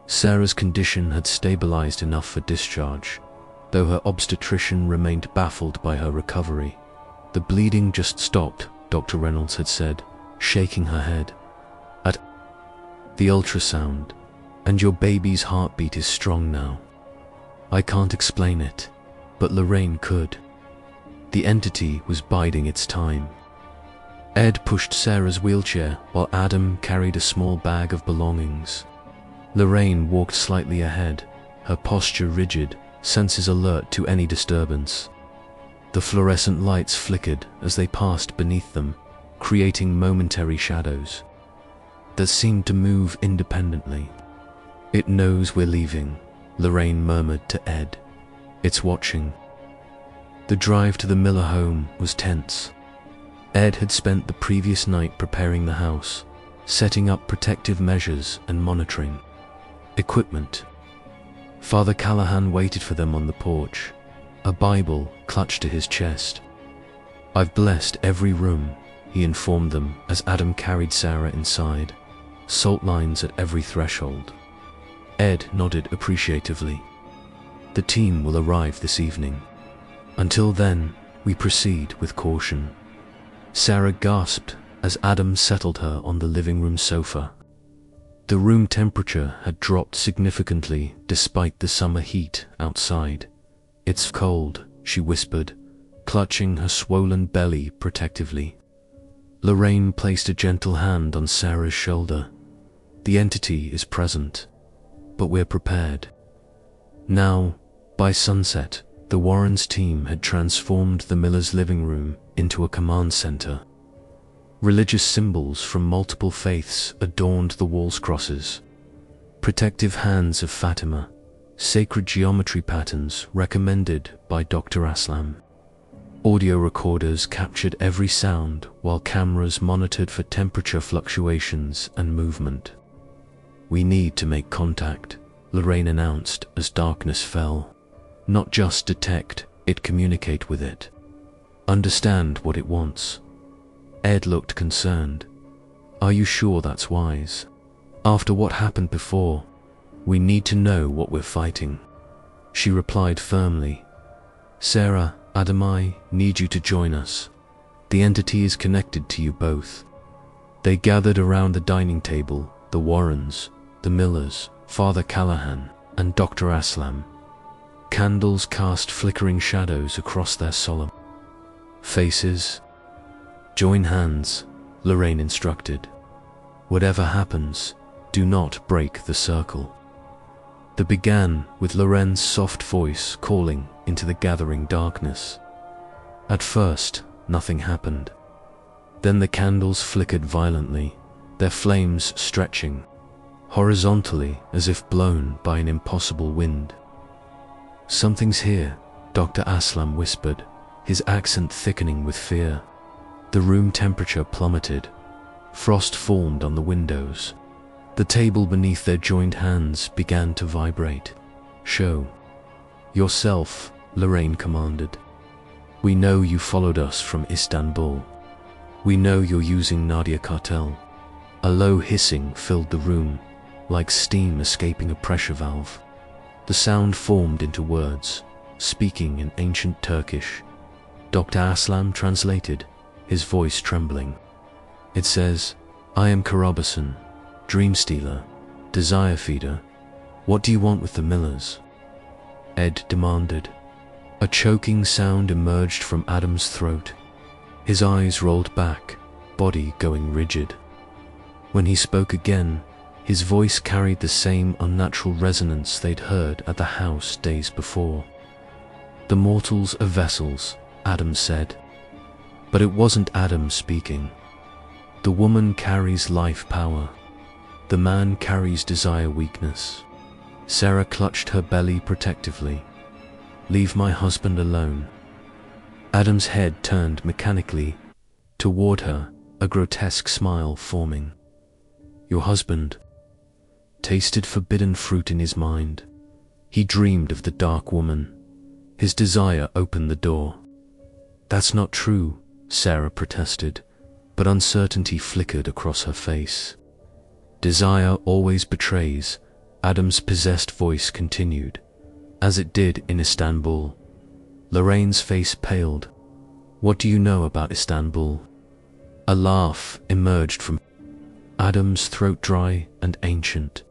S1: Sarah's condition had stabilized enough for discharge, though her obstetrician remained baffled by her recovery. "The bleeding just stopped," Dr. Reynolds had said, shaking her head. At the ultrasound, And your baby's heartbeat is strong now. I can't explain it, but Lorraine could. The entity was biding its time. Ed pushed Sarah's wheelchair while Adam carried a small bag of belongings. Lorraine walked slightly ahead, her posture rigid, senses alert to any disturbance. The fluorescent lights flickered as they passed beneath them, creating momentary shadows that seemed to move independently. "It knows we're leaving," Lorraine murmured to Ed. "It's watching." The drive to the Miller home was tense. Ed had spent the previous night preparing the house, setting up protective measures and monitoring equipment. Father Callahan waited for them on the porch, a Bible clutched to his chest. "I've blessed every room," he informed them as Adam carried Sarah inside, salt lines at every threshold. Ed nodded appreciatively. "The team will arrive this evening. Until then, we proceed with caution." Sarah gasped as Adam settled her on the living room sofa. The room temperature had dropped significantly despite the summer heat outside. "It's cold," she whispered, clutching her swollen belly protectively. Lorraine placed a gentle hand on Sarah's shoulder. "The entity is present, but we're prepared." Now, by sunset, the Warrens' team had transformed the Millers' living room into a command center. Religious symbols from multiple faiths adorned the wall's crosses. Protective hands of Fatima, sacred geometry patterns recommended by Dr. Aslam. Audio recorders captured every sound while cameras monitored for temperature fluctuations and movement. "We need to make contact," Lorraine announced as darkness fell. "Not just detect it, communicate with it. Understand what it wants." Ed looked concerned. "Are you sure that's wise? After what happened before, we need to know what we're fighting." She replied firmly. "Sarah, Adam, I need you to join us. The entity is connected to you both." They gathered around the dining table, the Warrens, the Millers, Father Callahan, and Dr. Aslam. Candles cast flickering shadows across their solemn faces. "Join hands," Lorraine instructed. "Whatever happens, do not break the circle." They began with Lorraine's soft voice calling into the gathering darkness. At first, nothing happened. Then the candles flickered violently, their flames stretching horizontally as if blown by an impossible wind. "Something's here," Dr. Aslam whispered, his accent thickening with fear. The room temperature plummeted. Frost formed on the windows. The table beneath their joined hands began to vibrate. "Show yourself," Lorraine commanded. "We know you followed us from Istanbul. We know you're using Nadia Cartel." A low hissing filled the room, like steam escaping a pressure valve. The sound formed into words, speaking in ancient Turkish. Dr. Aslam translated, his voice trembling. "It says, 'I am Karabasan, Dream Stealer, Desire Feeder. What do you want with the Millers?' Ed demanded. A choking sound emerged from Adam's throat. His eyes rolled back, body going rigid. When he spoke again, his voice carried the same unnatural resonance they'd heard at the house days before. "The mortals are vessels," Adam said. But it wasn't Adam speaking. "The woman carries life power. The man carries desire weakness." Sarah clutched her belly protectively. "Leave my husband alone." Adam's head turned mechanically toward her, a grotesque smile forming. "Your husband tasted forbidden fruit in his mind. He dreamed of the dark woman. His desire opened the door." "That's not true," Sarah protested, but uncertainty flickered across her face. "Desire always betrays," Adam's possessed voice continued, "as it did in Istanbul." Lorraine's face paled. "What do you know about Istanbul?" A laugh emerged from Adam's throat, dry and ancient.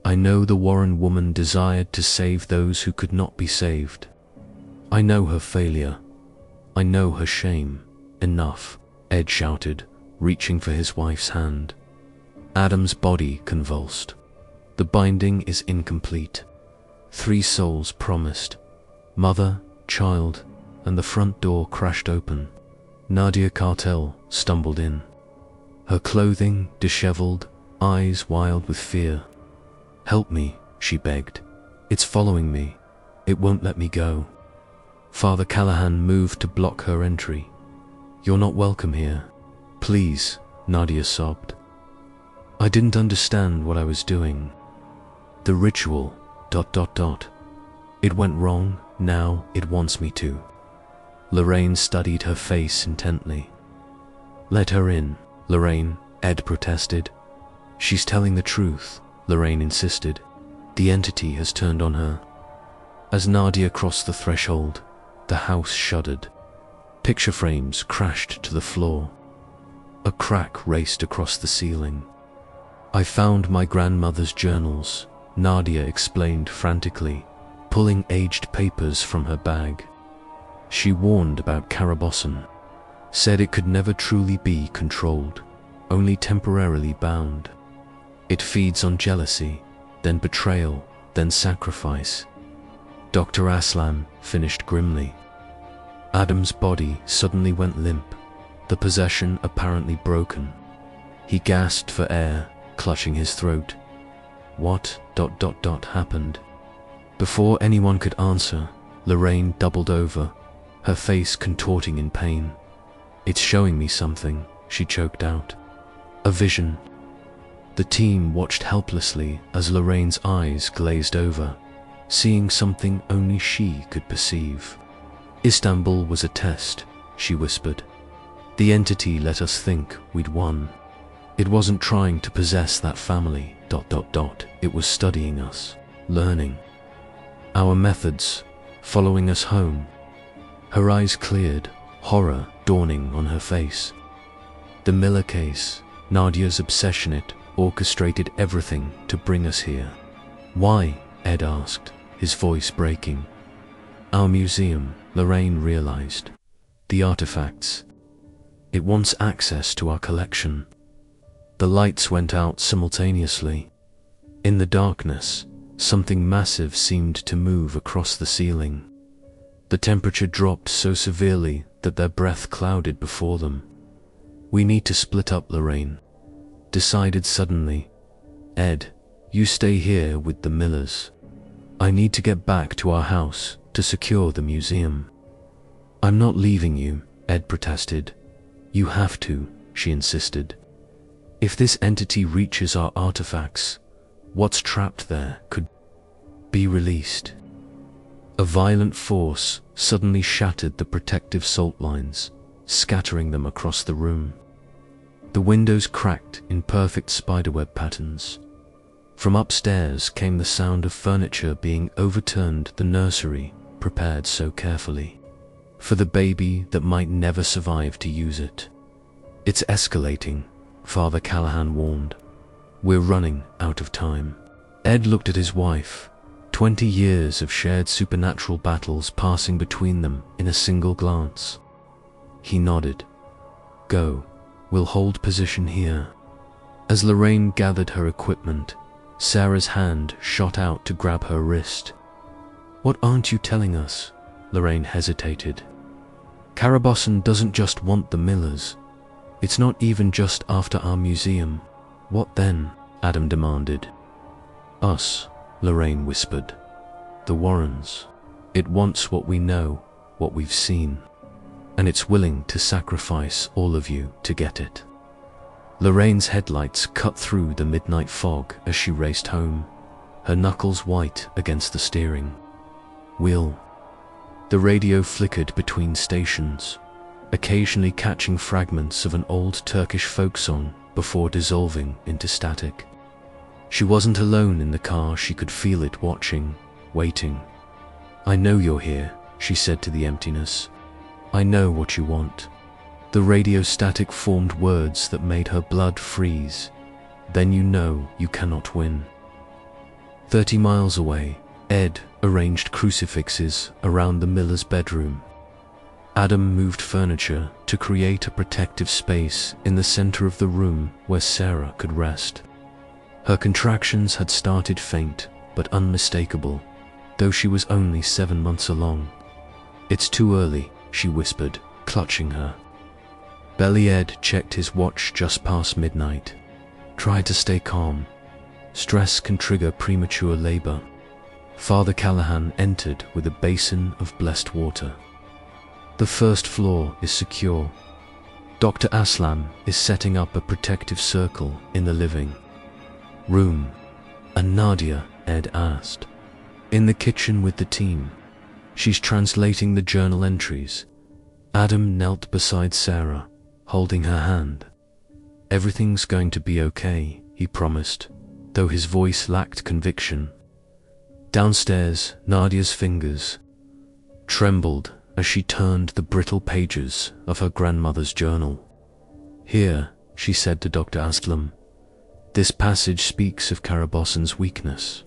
S1: I know the Warren woman desired to save those who could not be saved. I know her failure. I know her shame. Enough, Ed shouted, reaching for his wife's hand. Adam's body convulsed. The binding is incomplete. 3 souls promised. Mother, child, and the front door crashed open. Nadia Cartel stumbled in. Her clothing disheveled, eyes wild with fear. Help me, she begged. It's following me. It won't let me go. Father Callahan moved to block her entry. You're not welcome here. Please, Nadia sobbed. I didn't understand what I was doing. The ritual, ... It went wrong, now it wants me to. Lorraine studied her face intently. Let her in, Lorraine, Ed protested. She's telling the truth, Lorraine insisted. The entity has turned on her. As Nadia crossed the threshold, the house shuddered. Picture frames crashed to the floor. A crack raced across the ceiling. I found my grandmother's journals, Nadia explained frantically, pulling aged papers from her bag. She warned about Carabossen, said it could never truly be controlled, only temporarily bound. It feeds on jealousy, then betrayal, then sacrifice. Dr. Aslan finished grimly. Adam's body suddenly went limp, the possession apparently broken. He gasped for air, clutching his throat. What ... happened? Before anyone could answer, Lorraine doubled over, her face contorting in pain. It's showing me something, she choked out. A vision. The team watched helplessly as Lorraine's eyes glazed over, seeing something only she could perceive. Istanbul was a test, she whispered. The entity let us think we'd won. It wasn't trying to possess that family, ... It was studying us, learning our methods, following us home. Her eyes cleared, horror dawning on her face. The Miller case, Nadia's obsession, it orchestrated everything to bring us here. Why? Ed asked, his voice breaking. Our museum, Lorraine realized. The artifacts. It wants access to our collection. The lights went out simultaneously. In the darkness, something massive seemed to move across the ceiling. The temperature dropped so severely that their breath clouded before them. We need to split up, Lorraine decided suddenly. Ed, you stay here with the Millers. I need to get back to our house to secure the museum. I'm not leaving you, Ed protested. You have to, she insisted. If this entity reaches our artifacts, what's trapped there could be released. A violent force suddenly shattered the protective salt lines, scattering them across the room. The windows cracked in perfect spiderweb patterns. From upstairs came the sound of furniture being overturned, the nursery prepared so carefully for the baby that might never survive to use it. It's escalating, Father Callahan warned. We're running out of time. Ed looked at his wife, 20 years of shared supernatural battles passing between them in a single glance. He nodded. Go, we'll hold position here. As Lorraine gathered her equipment, Sarah's hand shot out to grab her wrist. What aren't you telling us? Lorraine hesitated. Carabossen doesn't just want the Millers. It's not even just after our museum. What then? Adam demanded. Us, Lorraine whispered. The Warrens. It wants what we know, what we've seen. And it's willing to sacrifice all of you to get it. Lorraine's headlights cut through the midnight fog as she raced home, her knuckles white against the steering wheel. The radio flickered between stations, occasionally catching fragments of an old Turkish folk song before dissolving into static. She wasn't alone in the car, she could feel it watching, waiting. I know you're here, she said to the emptiness. I know what you want. The radio static formed words that made her blood freeze. Then you know you cannot win. 30 miles away, Ed arranged crucifixes around the miller's bedroom. Adam moved furniture to create a protective space in the center of the room where Sarah could rest. Her contractions had started faint but unmistakable, though she was only 7 months along. "It's too early," she whispered, clutching her. Belly Ed checked his watch just past midnight. "Try to stay calm. Stress can trigger premature labor." Father Callahan entered with a basin of blessed water. "The first floor is secure. Dr. Aslam is setting up a protective circle in the living room." "And Nadia?" Ed asked. "In the kitchen with the team. She's translating the journal entries." Adam knelt beside Sarah, holding her hand. "Everything's going to be okay," he promised, though his voice lacked conviction. Downstairs, Nadia's fingers trembled as she turned the brittle pages of her grandmother's journal. "Here," she said to Dr. Aslam, "this passage speaks of Karabossan's weakness."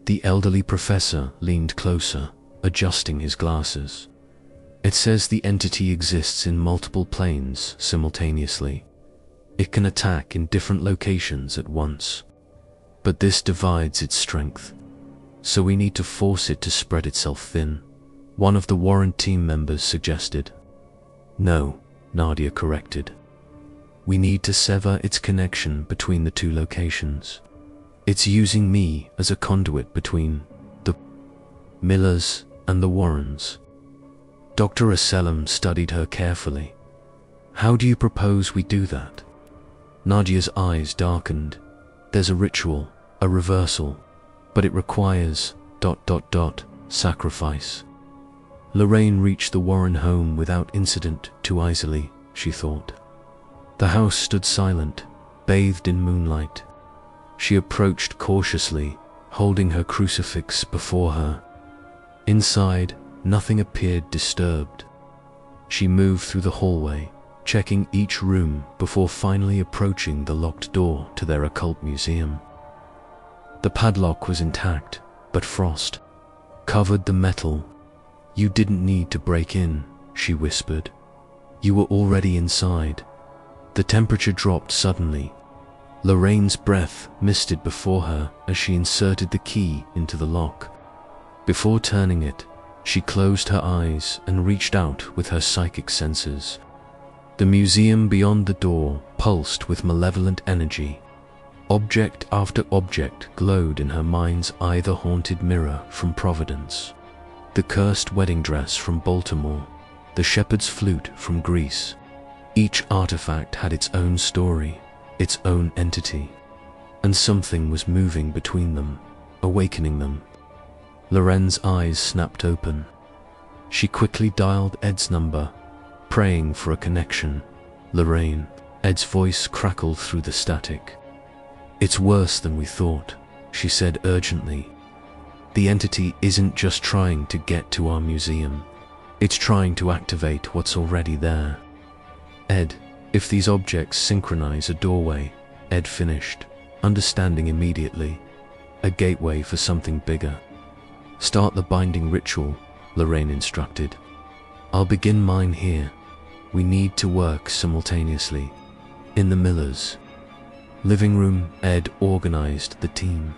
S1: The elderly professor leaned closer, adjusting his glasses. "It says the entity exists in multiple planes simultaneously. It can attack in different locations at once. But this divides its strength. So we need to force it to spread itself thin," one of the Warren team members suggested. "No," Nadia corrected. "We need to sever its connection between the two locations. It's using me as a conduit between the Millers and the Warrens." Dr. Aslam studied her carefully. "How do you propose we do that?" Nadia's eyes darkened. "There's a ritual, a reversal, but it requires ... sacrifice." Lorraine reached the Warren home without incident too easily, she thought. The house stood silent, bathed in moonlight. She approached cautiously, holding her crucifix before her. Inside, nothing appeared disturbed. She moved through the hallway, checking each room before finally approaching the locked door to their occult museum. The padlock was intact, but frost covered the metal. "You didn't need to break in," she whispered. "You were already inside." The temperature dropped suddenly. Lorraine's breath misted before her as she inserted the key into the lock. Before turning it, she closed her eyes and reached out with her psychic senses. The museum beyond the door pulsed with malevolent energy. Object after object glowed in her mind's eye: the haunted mirror from Providence, the cursed wedding dress from Baltimore, the shepherd's flute from Greece. Each artifact had its own story, its own entity, and something was moving between them, awakening them. Loren's eyes snapped open. She quickly dialed Ed's number, praying for a connection. "Lorraine," Ed's voice crackled through the static. "It's worse than we thought," she said urgently. "The entity isn't just trying to get to our museum. It's trying to activate what's already there." "Ed, if these objects synchronize a doorway," Ed finished, understanding immediately. "A gateway for something bigger." "Start the binding ritual," Lorraine instructed. "I'll begin mine here. We need to work simultaneously." In the Millers' living room, Ed organized the team.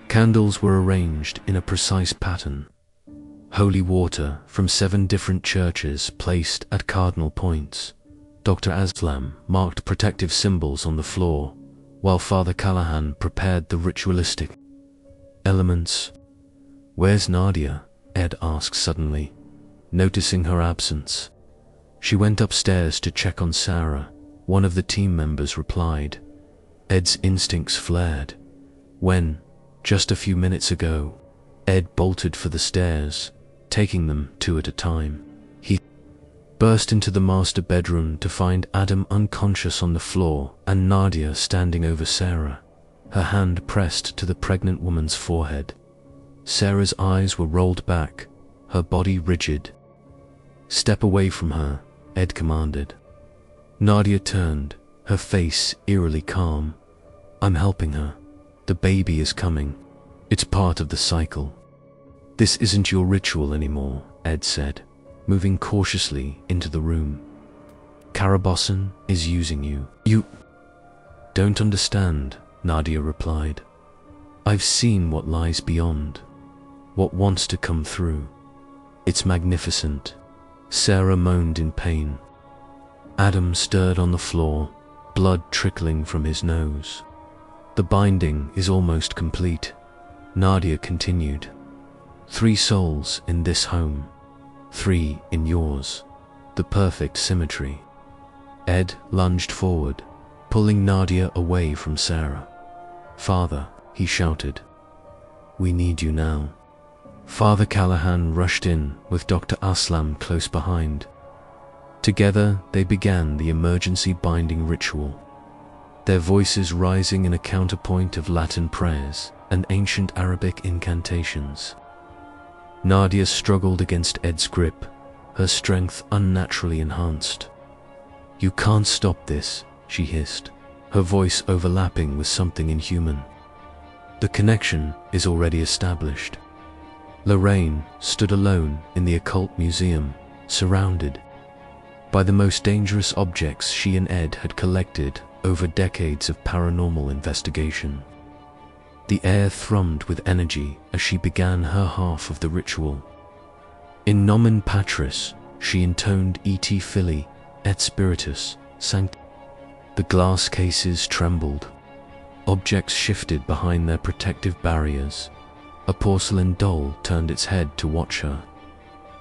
S1: Candles were arranged in a precise pattern. Holy water from 7 different churches placed at cardinal points. Dr. Aslam marked protective symbols on the floor, while Father Callahan prepared the ritualistic elements. "Where's Nadia?" Ed asked suddenly, noticing her absence. "She went upstairs to check on Sarah," one of the team members replied. Ed's instincts flared. When, just a few minutes ago, Ed bolted for the stairs, taking them 2 at a time. He burst into the master bedroom to find Adam unconscious on the floor and Nadia standing over Sarah, her hand pressed to the pregnant woman's forehead. Sarah's eyes were rolled back, her body rigid. "Step away from her," Ed commanded. Nadia turned, her face eerily calm. "I'm helping her. The baby is coming." It's part of the cycle. This isn't your ritual anymore, Ed said, moving cautiously into the room. Karabosan is using you. You don't understand, Nadia replied. I've seen what lies beyond, what wants to come through. It's magnificent. Sarah moaned in pain. Adam stirred on the floor, blood trickling from his nose. The binding is almost complete, Nadia continued. 3 souls in this home, 3 in yours. The perfect symmetry. Ed lunged forward, pulling Nadia away from Sarah. Father, he shouted. We need you now. Father Callahan rushed in with Dr. Aslam close behind. Together they began the emergency binding ritual, their voices rising in a counterpoint of Latin prayers and ancient Arabic incantations. Nadia struggled against Ed's grip, her strength unnaturally enhanced. You can't stop this, she hissed, her voice overlapping with something inhuman. The connection is already established. Lorraine stood alone in the occult museum, surrounded by the most dangerous objects she and Ed had collected over decades of paranormal investigation. The air thrummed with energy as she began her half of the ritual. In nomen patris, she intoned Et Fili, et Spiritus Sancti. The glass cases trembled. Objects shifted behind their protective barriers. A porcelain doll turned its head to watch her.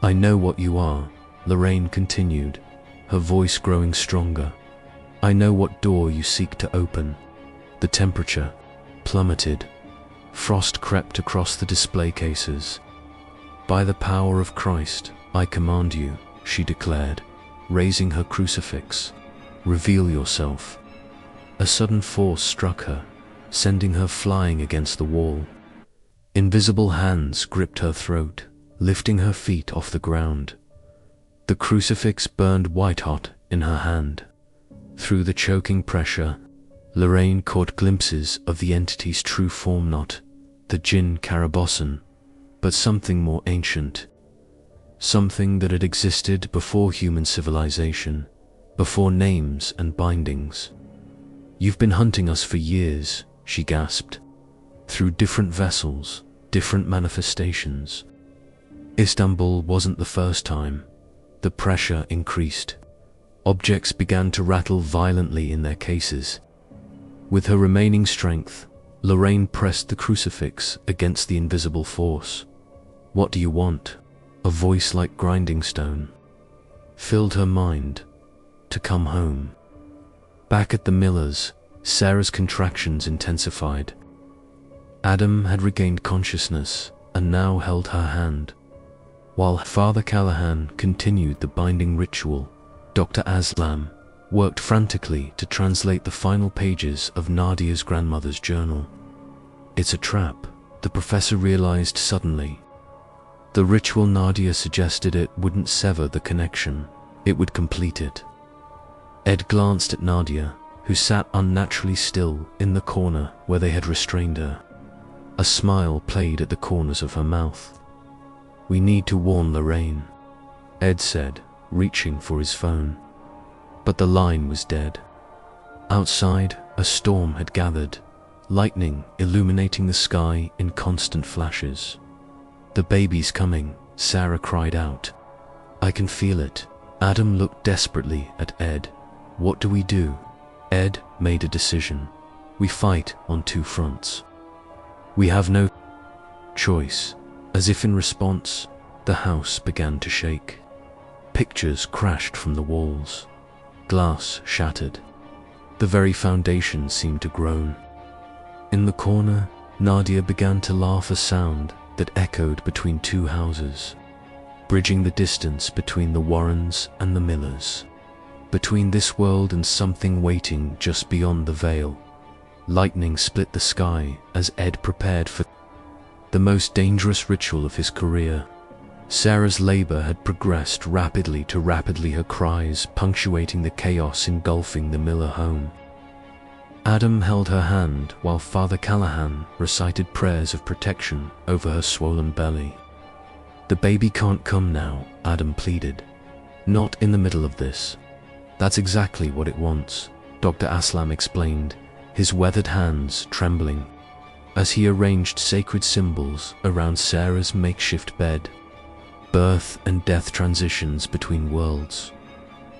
S1: I know what you are, Lorraine continued, her voice growing stronger. I know what door you seek to open. The temperature plummeted. Frost crept across the display cases. By the power of Christ, I command you, she declared, raising her crucifix. Reveal yourself. A sudden force struck her, sending her flying against the wall. Invisible hands gripped her throat, lifting her feet off the ground. The crucifix burned white-hot in her hand. Through the choking pressure, Lorraine caught glimpses of the entity's true form, not the Jinn Karabosan, but something more ancient. Something that had existed before human civilization, before names and bindings. You've been hunting us for years, she gasped. Through different vessels, different manifestations. Istanbul wasn't the first time. The pressure increased. Objects began to rattle violently in their cases. With her remaining strength, Lorraine pressed the crucifix against the invisible force. What do you want? A voice like grinding stone filled her mind. To come home. Back at the Millers, Sarah's contractions intensified. Adam had regained consciousness and now held her hand. While Father Callahan continued the binding ritual, Dr. Aslam worked frantically to translate the final pages of Nadia's grandmother's journal. It's a trap, the professor realized suddenly. The ritual Nadia suggested it wouldn't sever the connection, it would complete it. Ed glanced at Nadia, who sat unnaturally still in the corner where they had restrained her. A smile played at the corners of her mouth. We need to warn Lorraine, Ed said, reaching for his phone. But the line was dead. Outside, a storm had gathered, lightning illuminating the sky in constant flashes. The baby's coming, Sarah cried out. I can feel it. Adam looked desperately at Ed. What do we do? Ed made a decision. We fight on 2 fronts. We have no choice. As if in response, the house began to shake. Pictures crashed from the walls. Glass shattered. The very foundation seemed to groan. In the corner, Nadia began to laugh, a sound that echoed between 2 houses, bridging the distance between the Warrens and the Millers, between this world and something waiting just beyond the veil. Lightning split the sky as Ed prepared for the most dangerous ritual of his career. Sarah's labor had progressed rapidly, her cries punctuating the chaos engulfing the Miller home. Adam held her hand while Father Callahan recited prayers of protection over her swollen belly. "The baby can't come now," Adam pleaded. "Not in the middle of this." "That's exactly what it wants," Dr. Aslam explained, his weathered hands trembling, as he arranged sacred symbols around Sarah's makeshift bed. Birth and death transitions between worlds.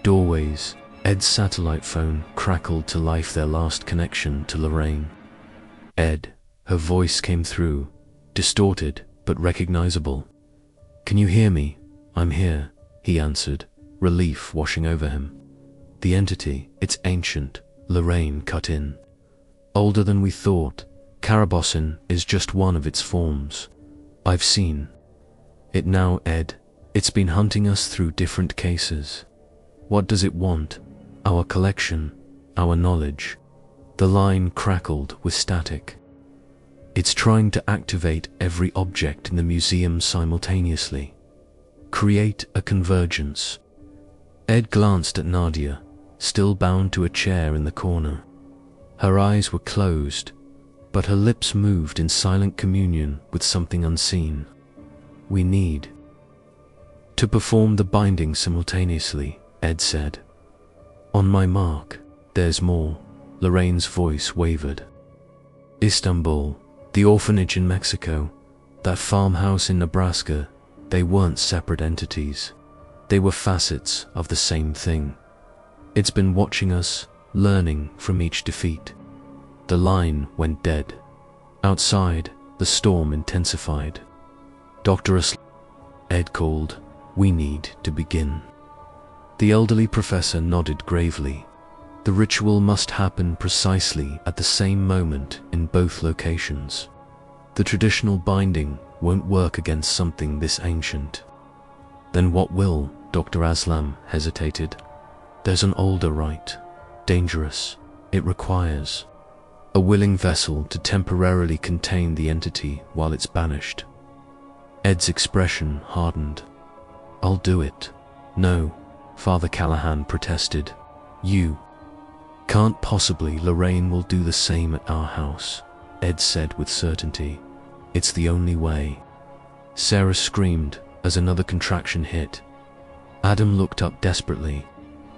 S1: Doorways. Ed's satellite phone crackled to life, their last connection to Lorraine. "Ed," her voice came through, distorted but recognizable. "Can you hear me? I'm here," he answered, relief washing over him. "The entity, it's ancient," Lorraine cut in. "Older than we thought. Carabosin is just one of its forms. I've seen it now, Ed. It's been hunting us through different cases. What does it want? Our collection, our knowledge." The line crackled with static. "It's trying to activate every object in the museum simultaneously. Create a convergence." Ed glanced at Nadia, still bound to a chair in the corner. Her eyes were closed, but her lips moved in silent communion with something unseen. "We need to perform the binding simultaneously," Ed said. "On my mark, there's more." Lorraine's voice wavered. "Istanbul, the orphanage in Mexico, that farmhouse in Nebraska, they weren't separate entities. They were facets of the same thing. It's been watching us, learning from each defeat." The line went dead. Outside, the storm intensified. "Dr. Ed called. "We need to begin." The elderly professor nodded gravely. The ritual must happen precisely at the same moment in both locations. The traditional binding won't work against something this ancient. "Then what will?" Dr. Aslam hesitated. "There's an older rite. Dangerous. It requires a willing vessel to temporarily contain the entity while it's banished." Ed's expression hardened. "I'll do it." "No," Father Callahan protested. "You can't possibly. Lorraine will do the same at our house," Ed said with certainty. "It's the only way." Sarah screamed as another contraction hit. Adam looked up desperately.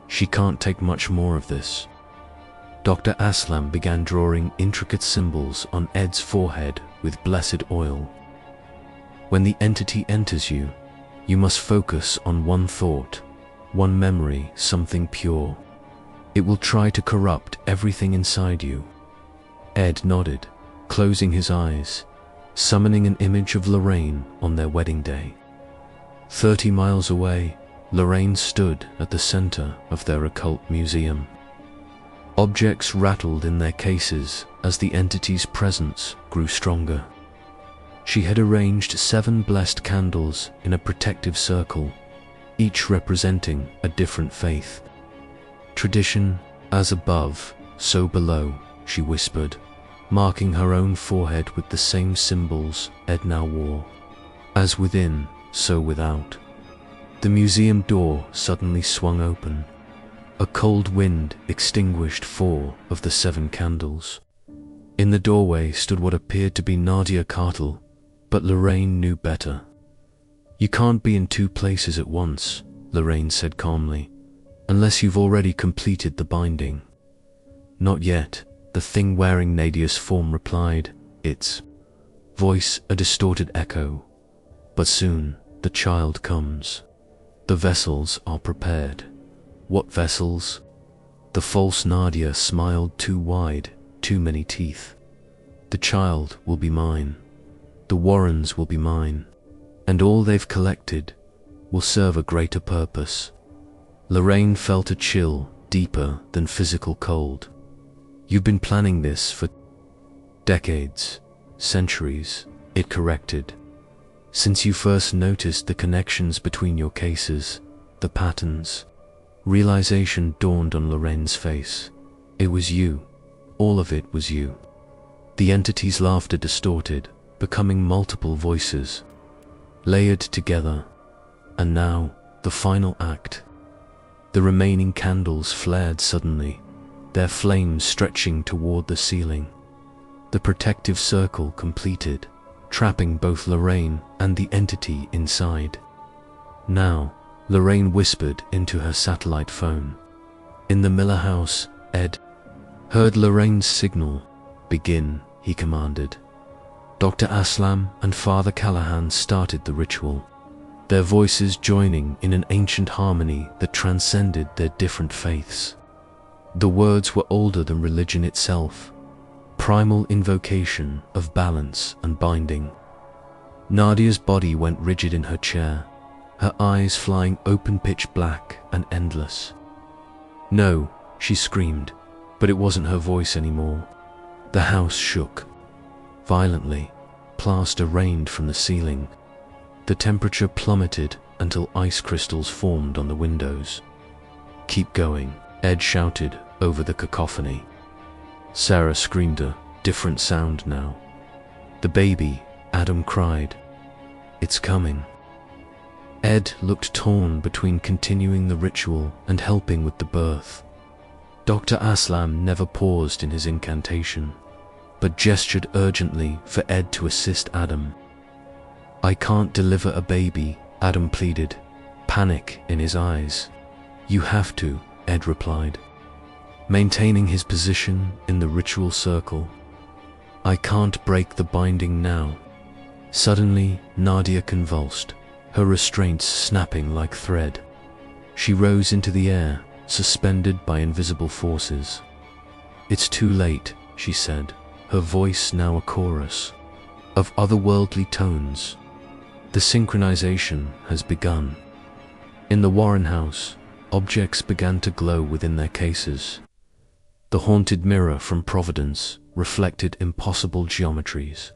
S1: "She can't take much more of this." Dr. Aslam began drawing intricate symbols on Ed's forehead with blessed oil. "When the entity enters you, you must focus on one thought, one memory, something pure. It will try to corrupt everything inside you." Ed nodded, closing his eyes, summoning an image of Lorraine on their wedding day. 30 miles away, Lorraine stood at the center of their occult museum. Objects rattled in their cases as the entity's presence grew stronger. She had arranged 7 blessed candles in a protective circle, each representing a different faith. "Tradition, as above, so below," she whispered, marking her own forehead with the same symbols Ed now wore. "As within, so without." The museum door suddenly swung open. A cold wind extinguished 4 of the 7 candles. In the doorway stood what appeared to be Nadia Cartel, but Lorraine knew better. "You can't be in 2 places at once," Lorraine said calmly, "unless you've already completed the binding." "Not yet," the thing wearing Nadia's form replied, its voice a distorted echo. "But soon, the child comes. The vessels are prepared." "What vessels?" The false Nadia smiled too wide, too many teeth. "The child will be mine. The Warrens will be mine. And all they've collected will serve a greater purpose." Lorraine felt a chill deeper than physical cold. "You've been planning this for decades, centuries," it corrected. "Since you first noticed the connections between your cases, the patterns." Realization dawned on Lorraine's face. It was you. All of it was you. The entity's laughter distorted, becoming multiple voices, layered together. And now, the final act. The remaining candles flared suddenly, their flames stretching toward the ceiling. The protective circle completed, trapping both Lorraine and the entity inside. Now, Lorraine whispered into her satellite phone. In the Miller house, Ed heard Lorraine's signal. "Begin," he commanded. Dr. Aslam and Father Callahan started the ritual, their voices joining in an ancient harmony that transcended their different faiths. The words were older than religion itself, primal invocation of balance and binding. Nadia's body went rigid in her chair, her eyes flying open pitch black and endless. "No," she screamed, but it wasn't her voice anymore. The house shook violently. Plaster rained from the ceiling. The temperature plummeted until ice crystals formed on the windows. "Keep going," Ed shouted over the cacophony. Sarah screamed a different sound now. "The baby," Adam cried. "It's coming." Ed looked torn between continuing the ritual and helping with the birth. Dr. Aslam never paused in his incantation, but gestured urgently for Ed to assist Adam. "I can't deliver a baby," Adam pleaded, panic in his eyes. "You have to," Ed replied, maintaining his position in the ritual circle. "I can't break the binding now." Suddenly, Nadia convulsed, her restraints snapping like thread. She rose into the air, suspended by invisible forces. "It's too late," she said, her voice now a chorus of otherworldly tones. "The synchronization has begun." In the Warren house, objects began to glow within their cases. The haunted mirror from Providence reflected impossible geometries.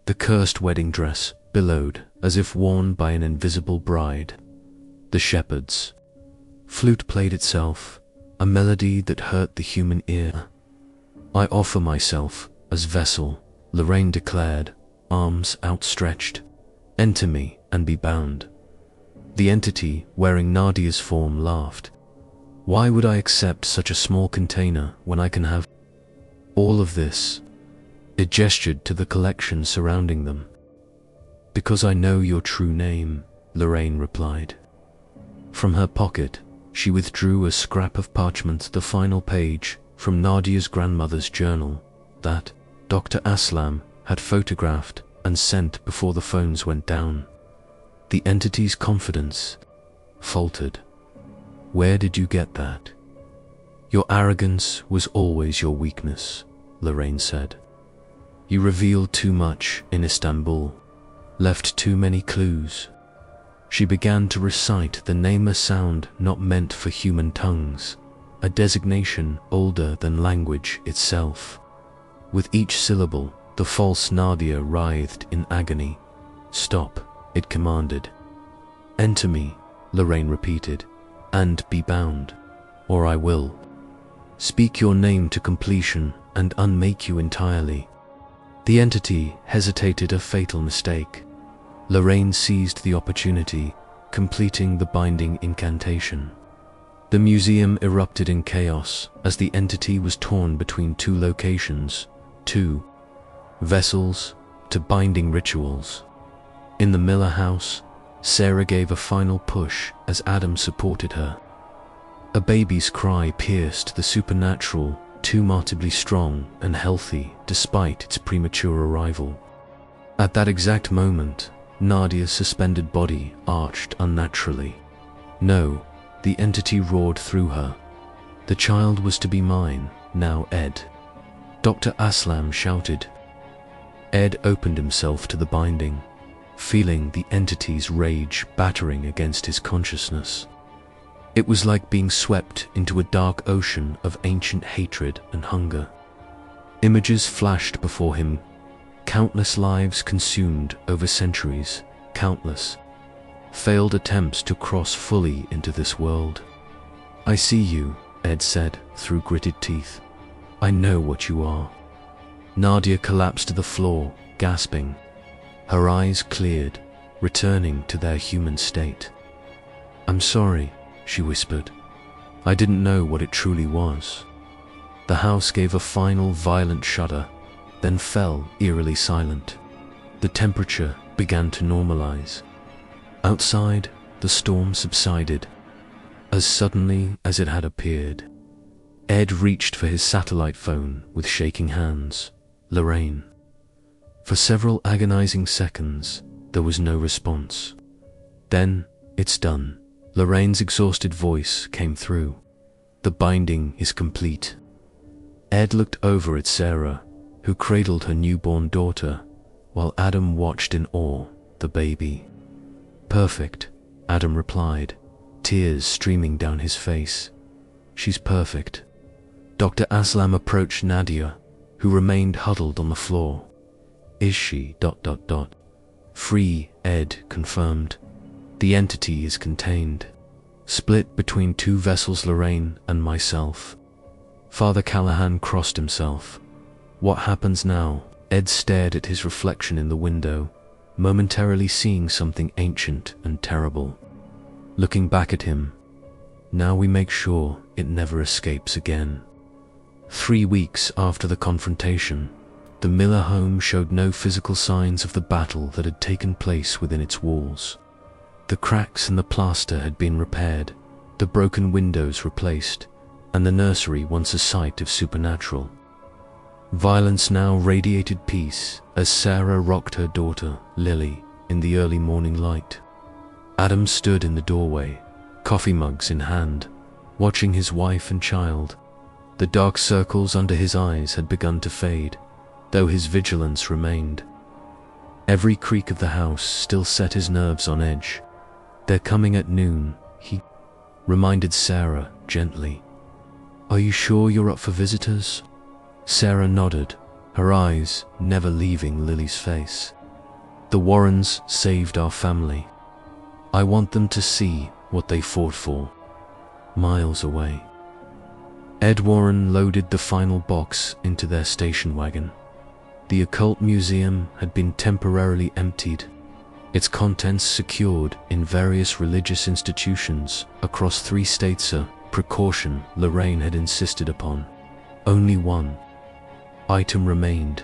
S1: The cursed wedding dress billowed as if worn by an invisible bride. The shepherd's flute played itself, a melody that hurt the human ear. "I offer myself as vessel," Lorraine declared, arms outstretched. "Enter me and be bound." The entity wearing Nadia's form laughed. "Why would I accept such a small container when I can have all of this?" It gestured to the collection surrounding them. "Because I know your true name," Lorraine replied. From her pocket, she withdrew a scrap of parchment, the final page from Nadia's grandmother's journal that Dr. Aslam had photographed and sent before the phones went down. The entity's confidence faltered. "Where did you get that?" "Your arrogance was always your weakness," Lorraine said. "You revealed too much in Istanbul, left too many clues." She began to recite the nameless sound not meant for human tongues, a designation older than language itself. With each syllable, the false Nadia writhed in agony. "Stop," it commanded. "Enter me," Lorraine repeated, "and be bound, or I will speak your name to completion and unmake you entirely." The entity hesitated, a fatal mistake. Lorraine seized the opportunity, completing the binding incantation. The museum erupted in chaos as the entity was torn between two locations, two vessels to binding rituals. In the Miller house, Sarah gave a final push as Adam supported her. A baby's cry pierced the supernatural, too markedly strong and healthy despite its premature arrival. At that exact moment, Nadia's suspended body arched unnaturally. "No," the entity roared through her. "The child was to be mine, now Ed." Dr. Aslam shouted. Ed opened himself to the binding, feeling the entity's rage battering against his consciousness. It was like being swept into a dark ocean of ancient hatred and hunger. Images flashed before him, countless lives consumed over centuries, countless failed attempts to cross fully into this world. "I see you," Ed said through gritted teeth. "I know what you are." Nadia collapsed to the floor, gasping. Her eyes cleared, returning to their human state. "I'm sorry," she whispered. "I didn't know what it truly was." The house gave a final violent shudder, then fell eerily silent. The temperature began to normalize. Outside, the storm subsided, as suddenly as it had appeared. Ed reached for his satellite phone with shaking hands. Lorraine. For several agonizing seconds, there was no response. Then, "It's done." Lorraine's exhausted voice came through. "The binding is complete." Ed looked over at Sarah, who cradled her newborn daughter, while Adam watched in awe the baby. "Perfect," Adam replied, tears streaming down his face. "She's perfect." Dr. Aslam approached Nadia, who remained huddled on the floor. "Is she... Free," Ed confirmed. "The entity is contained. Split between two vessels, Lorraine and myself." Father Callahan crossed himself. "What happens now?" Ed stared at his reflection in the window, momentarily seeing something ancient and terrible. Looking back at him, "Now we make sure it never escapes again." 3 weeks after the confrontation, the Miller home showed no physical signs of the battle that had taken place within its walls. The cracks in the plaster had been repaired, the broken windows replaced, and the nursery once a site of supernatural. Violence now radiated peace as Sarah rocked her daughter, Lily, in the early morning light. Adam stood in the doorway, coffee mugs in hand, watching his wife and child. The dark circles under his eyes had begun to fade, though his vigilance remained. Every creak of the house still set his nerves on edge. "They're coming at noon," he reminded Sarah gently. "Are you sure you're up for visitors?" Sarah nodded, her eyes never leaving Lily's face. "The Warrens saved our family. I want them to see what they fought for." Miles away. Ed Warren loaded the final box into their station wagon. The occult museum had been temporarily emptied, its contents secured in various religious institutions across 3 states, a precaution Lorraine had insisted upon. Only one item remained: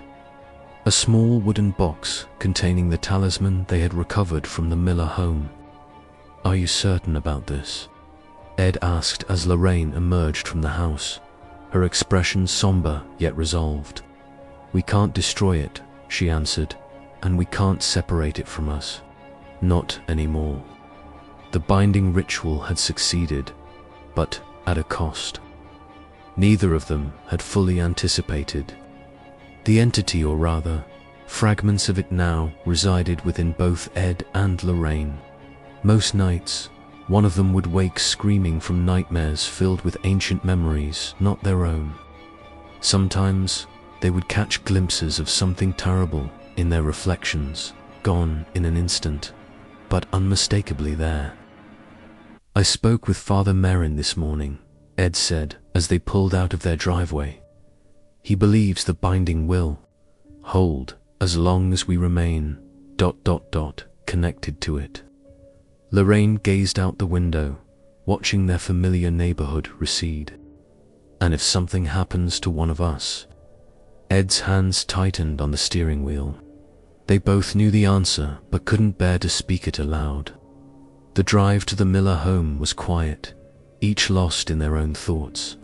S1: a small wooden box containing the talisman they had recovered from the Miller home. "Are you certain about this?" Ed asked as Lorraine emerged from the house, her expression somber yet resolved. "We can't destroy it," she answered, "and we can't separate it from us. Not anymore." The binding ritual had succeeded, but at a cost. Neither of them had fully anticipated. The entity, or rather, fragments of it now resided within both Ed and Lorraine. Most nights, one of them would wake screaming from nightmares filled with ancient memories not their own. Sometimes, they would catch glimpses of something terrible in their reflections, gone in an instant, but unmistakably there. "I spoke with Father Merrin this morning," Ed said as they pulled out of their driveway. "He believes the binding will hold as long as we remain ... connected to it." Lorraine gazed out the window, watching their familiar neighborhood recede. "And if something happens to one of us?" Ed's hands tightened on the steering wheel. They both knew the answer, but couldn't bear to speak it aloud. The drive to the Miller home was quiet, each lost in their own thoughts.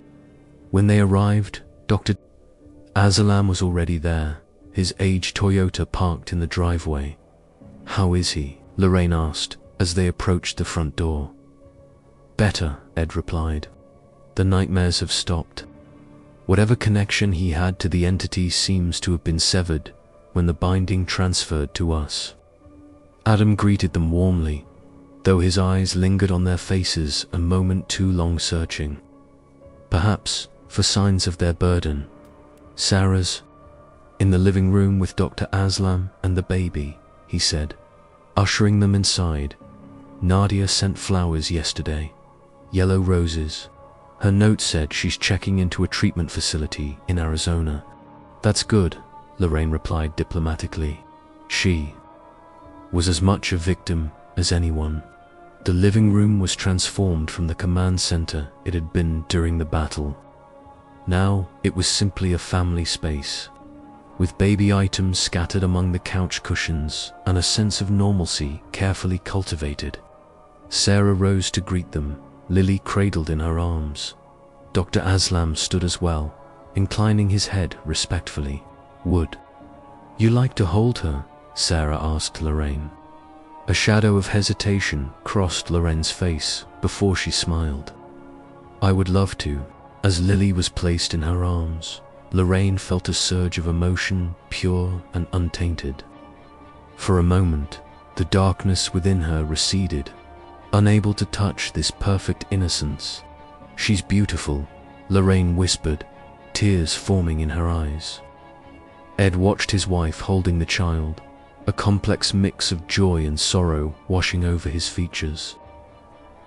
S1: When they arrived, Dr. Aslam was already there, his aged Toyota parked in the driveway. "How is he?" Lorraine asked as they approached the front door. "Better," Ed replied. "The nightmares have stopped. Whatever connection he had to the entity seems to have been severed when the binding transferred to us." Adam greeted them warmly, though his eyes lingered on their faces a moment too long searching. Perhaps for signs of their burden. Sarah's, in the living room with Dr. Aslam and the baby, he said, ushering them inside. "Nadia sent flowers yesterday, yellow roses. Her note said she's checking into a treatment facility in Arizona." "That's good," Lorraine replied diplomatically. She was as much a victim as anyone. The living room was transformed from the command center it had been during the battle. Now it was simply a family space, with baby items scattered among the couch cushions and a sense of normalcy carefully cultivated. Sarah rose to greet them, Lily cradled in her arms. Dr. Aslam stood as well, inclining his head respectfully. "Would you like to hold her?" Sarah asked Lorraine. A shadow of hesitation crossed Lorraine's face before she smiled. "I would love to." As Lily was placed in her arms, Lorraine felt a surge of emotion, pure and untainted. For a moment, the darkness within her receded, unable to touch this perfect innocence. "She's beautiful," Lorraine whispered, tears forming in her eyes. Ed watched his wife holding the child, a complex mix of joy and sorrow washing over his features.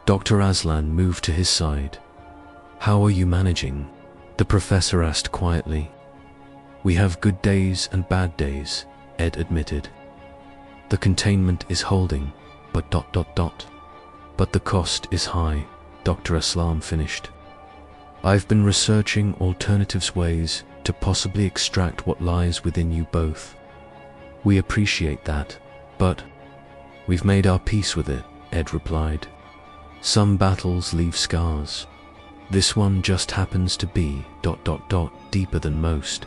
S1: Dr. Aslan moved to his side. "How are you managing?" the professor asked quietly. "We have good days and bad days," Ed admitted. "The containment is holding, but ... But the cost is high," Dr. Aslam finished. "I've been researching alternative ways to possibly extract what lies within you both. We appreciate that, but we've made our peace with it," Ed replied. "Some battles leave scars. This one just happens to be ... deeper than most."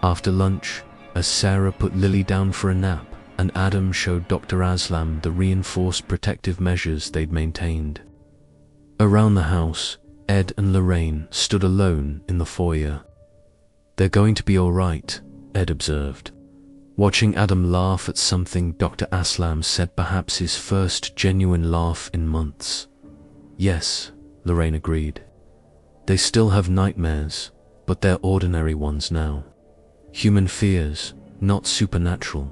S1: After lunch, as Sarah put Lily down for a nap and Adam showed Dr. Aslam the reinforced protective measures they'd maintained. Around the house, Ed and Lorraine stood alone in the foyer. "They're going to be all right," Ed observed, watching Adam laugh at something Dr. Aslam said, perhaps his first genuine laugh in months. "Yes," Lorraine agreed. "They still have nightmares, but they're ordinary ones now. Human fears, not supernatural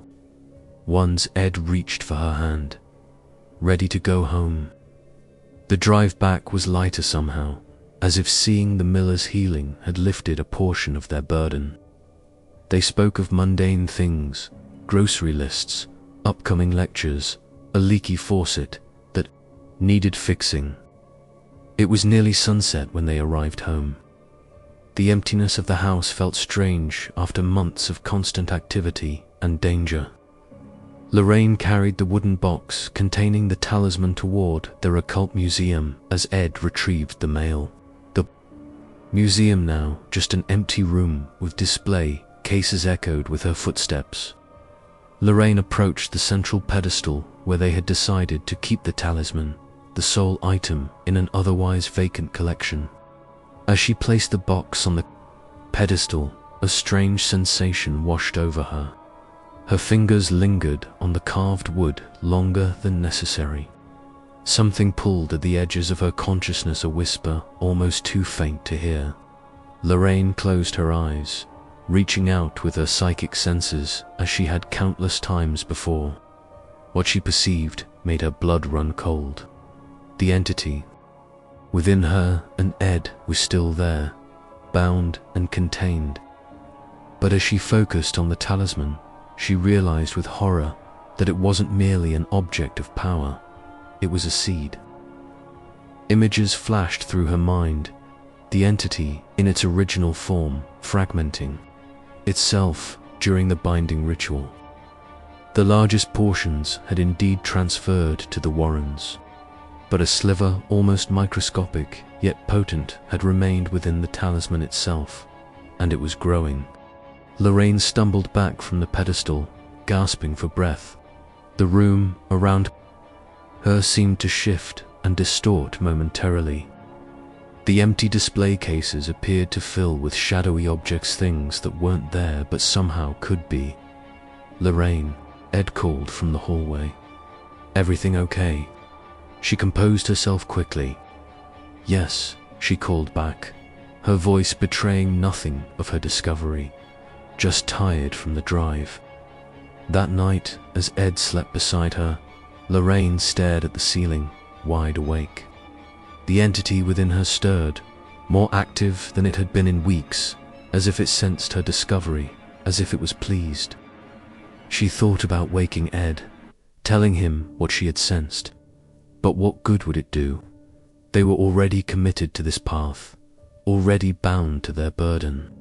S1: ones." Ed reached for her hand. "Ready to go home?" The drive back was lighter somehow, as if seeing the Millers' healing had lifted a portion of their burden. They spoke of mundane things, grocery lists, upcoming lectures, a leaky faucet that needed fixing. It was nearly sunset when they arrived home. The emptiness of the house felt strange after months of constant activity and danger. Lorraine carried the wooden box containing the talisman toward their occult museum as Ed retrieved the mail. The museum now just an empty room with display cases echoed with her footsteps. Lorraine approached the central pedestal where they had decided to keep the talisman, the sole item in an otherwise vacant collection. As she placed the box on the pedestal, a strange sensation washed over her. Her fingers lingered on the carved wood longer than necessary. Something pulled at the edges of her consciousness, a whisper almost too faint to hear. Lorraine closed her eyes, reaching out with her psychic senses as she had countless times before. What she perceived made her blood run cold. The entity within her and Ed was still there, bound and contained. But as she focused on the talisman, she realized with horror that it wasn't merely an object of power, it was a seed. Images flashed through her mind, the entity in its original form fragmenting itself during the binding ritual. The largest portions had indeed transferred to the Warrens, but a sliver, almost microscopic yet potent, had remained within the talisman itself, and it was growing. Lorraine stumbled back from the pedestal, gasping for breath. The room around her seemed to shift and distort momentarily. The empty display cases appeared to fill with shadowy objects, things that weren't there but somehow could be. "Lorraine," Ed called from the hallway. "Everything okay?" She composed herself quickly. "Yes," she called back, her voice betraying nothing of her discovery. "Just tired from the drive." That night, as Ed slept beside her, Lorraine stared at the ceiling, wide awake. The entity within her stirred, more active than it had been in weeks, as if it sensed her discovery, as if it was pleased. She thought about waking Ed, telling him what she had sensed. But what good would it do? They were already committed to this path, already bound to their burden.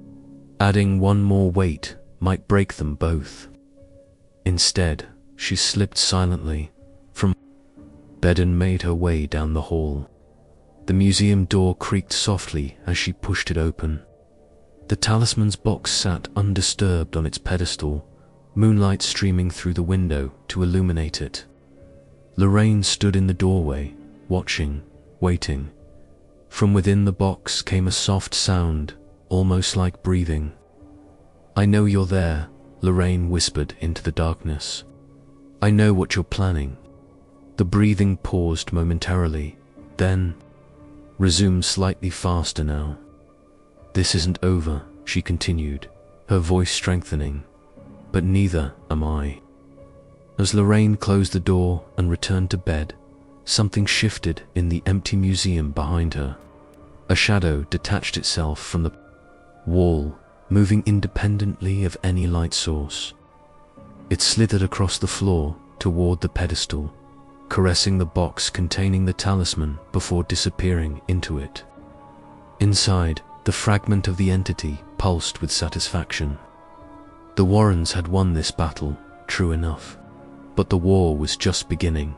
S1: Adding one more weight might break them both. Instead, she slipped silently from bed and made her way down the hall. The museum door creaked softly as she pushed it open. The talisman's box sat undisturbed on its pedestal, moonlight streaming through the window to illuminate it. Lorraine stood in the doorway, watching, waiting. From within the box came a soft sound, almost like breathing. "I know you're there," Lorraine whispered into the darkness. "I know what you're planning." The breathing paused momentarily, then resumed slightly faster now. "This isn't over," she continued, her voice strengthening. "But neither am I." As Lorraine closed the door and returned to bed, something shifted in the empty museum behind her. A shadow detached itself from the wall, moving independently of any light source. It slithered across the floor toward the pedestal, caressing the box containing the talisman before disappearing into it. Inside, the fragment of the entity pulsed with satisfaction. The Warrens had won this battle, true enough, but the war was just beginning.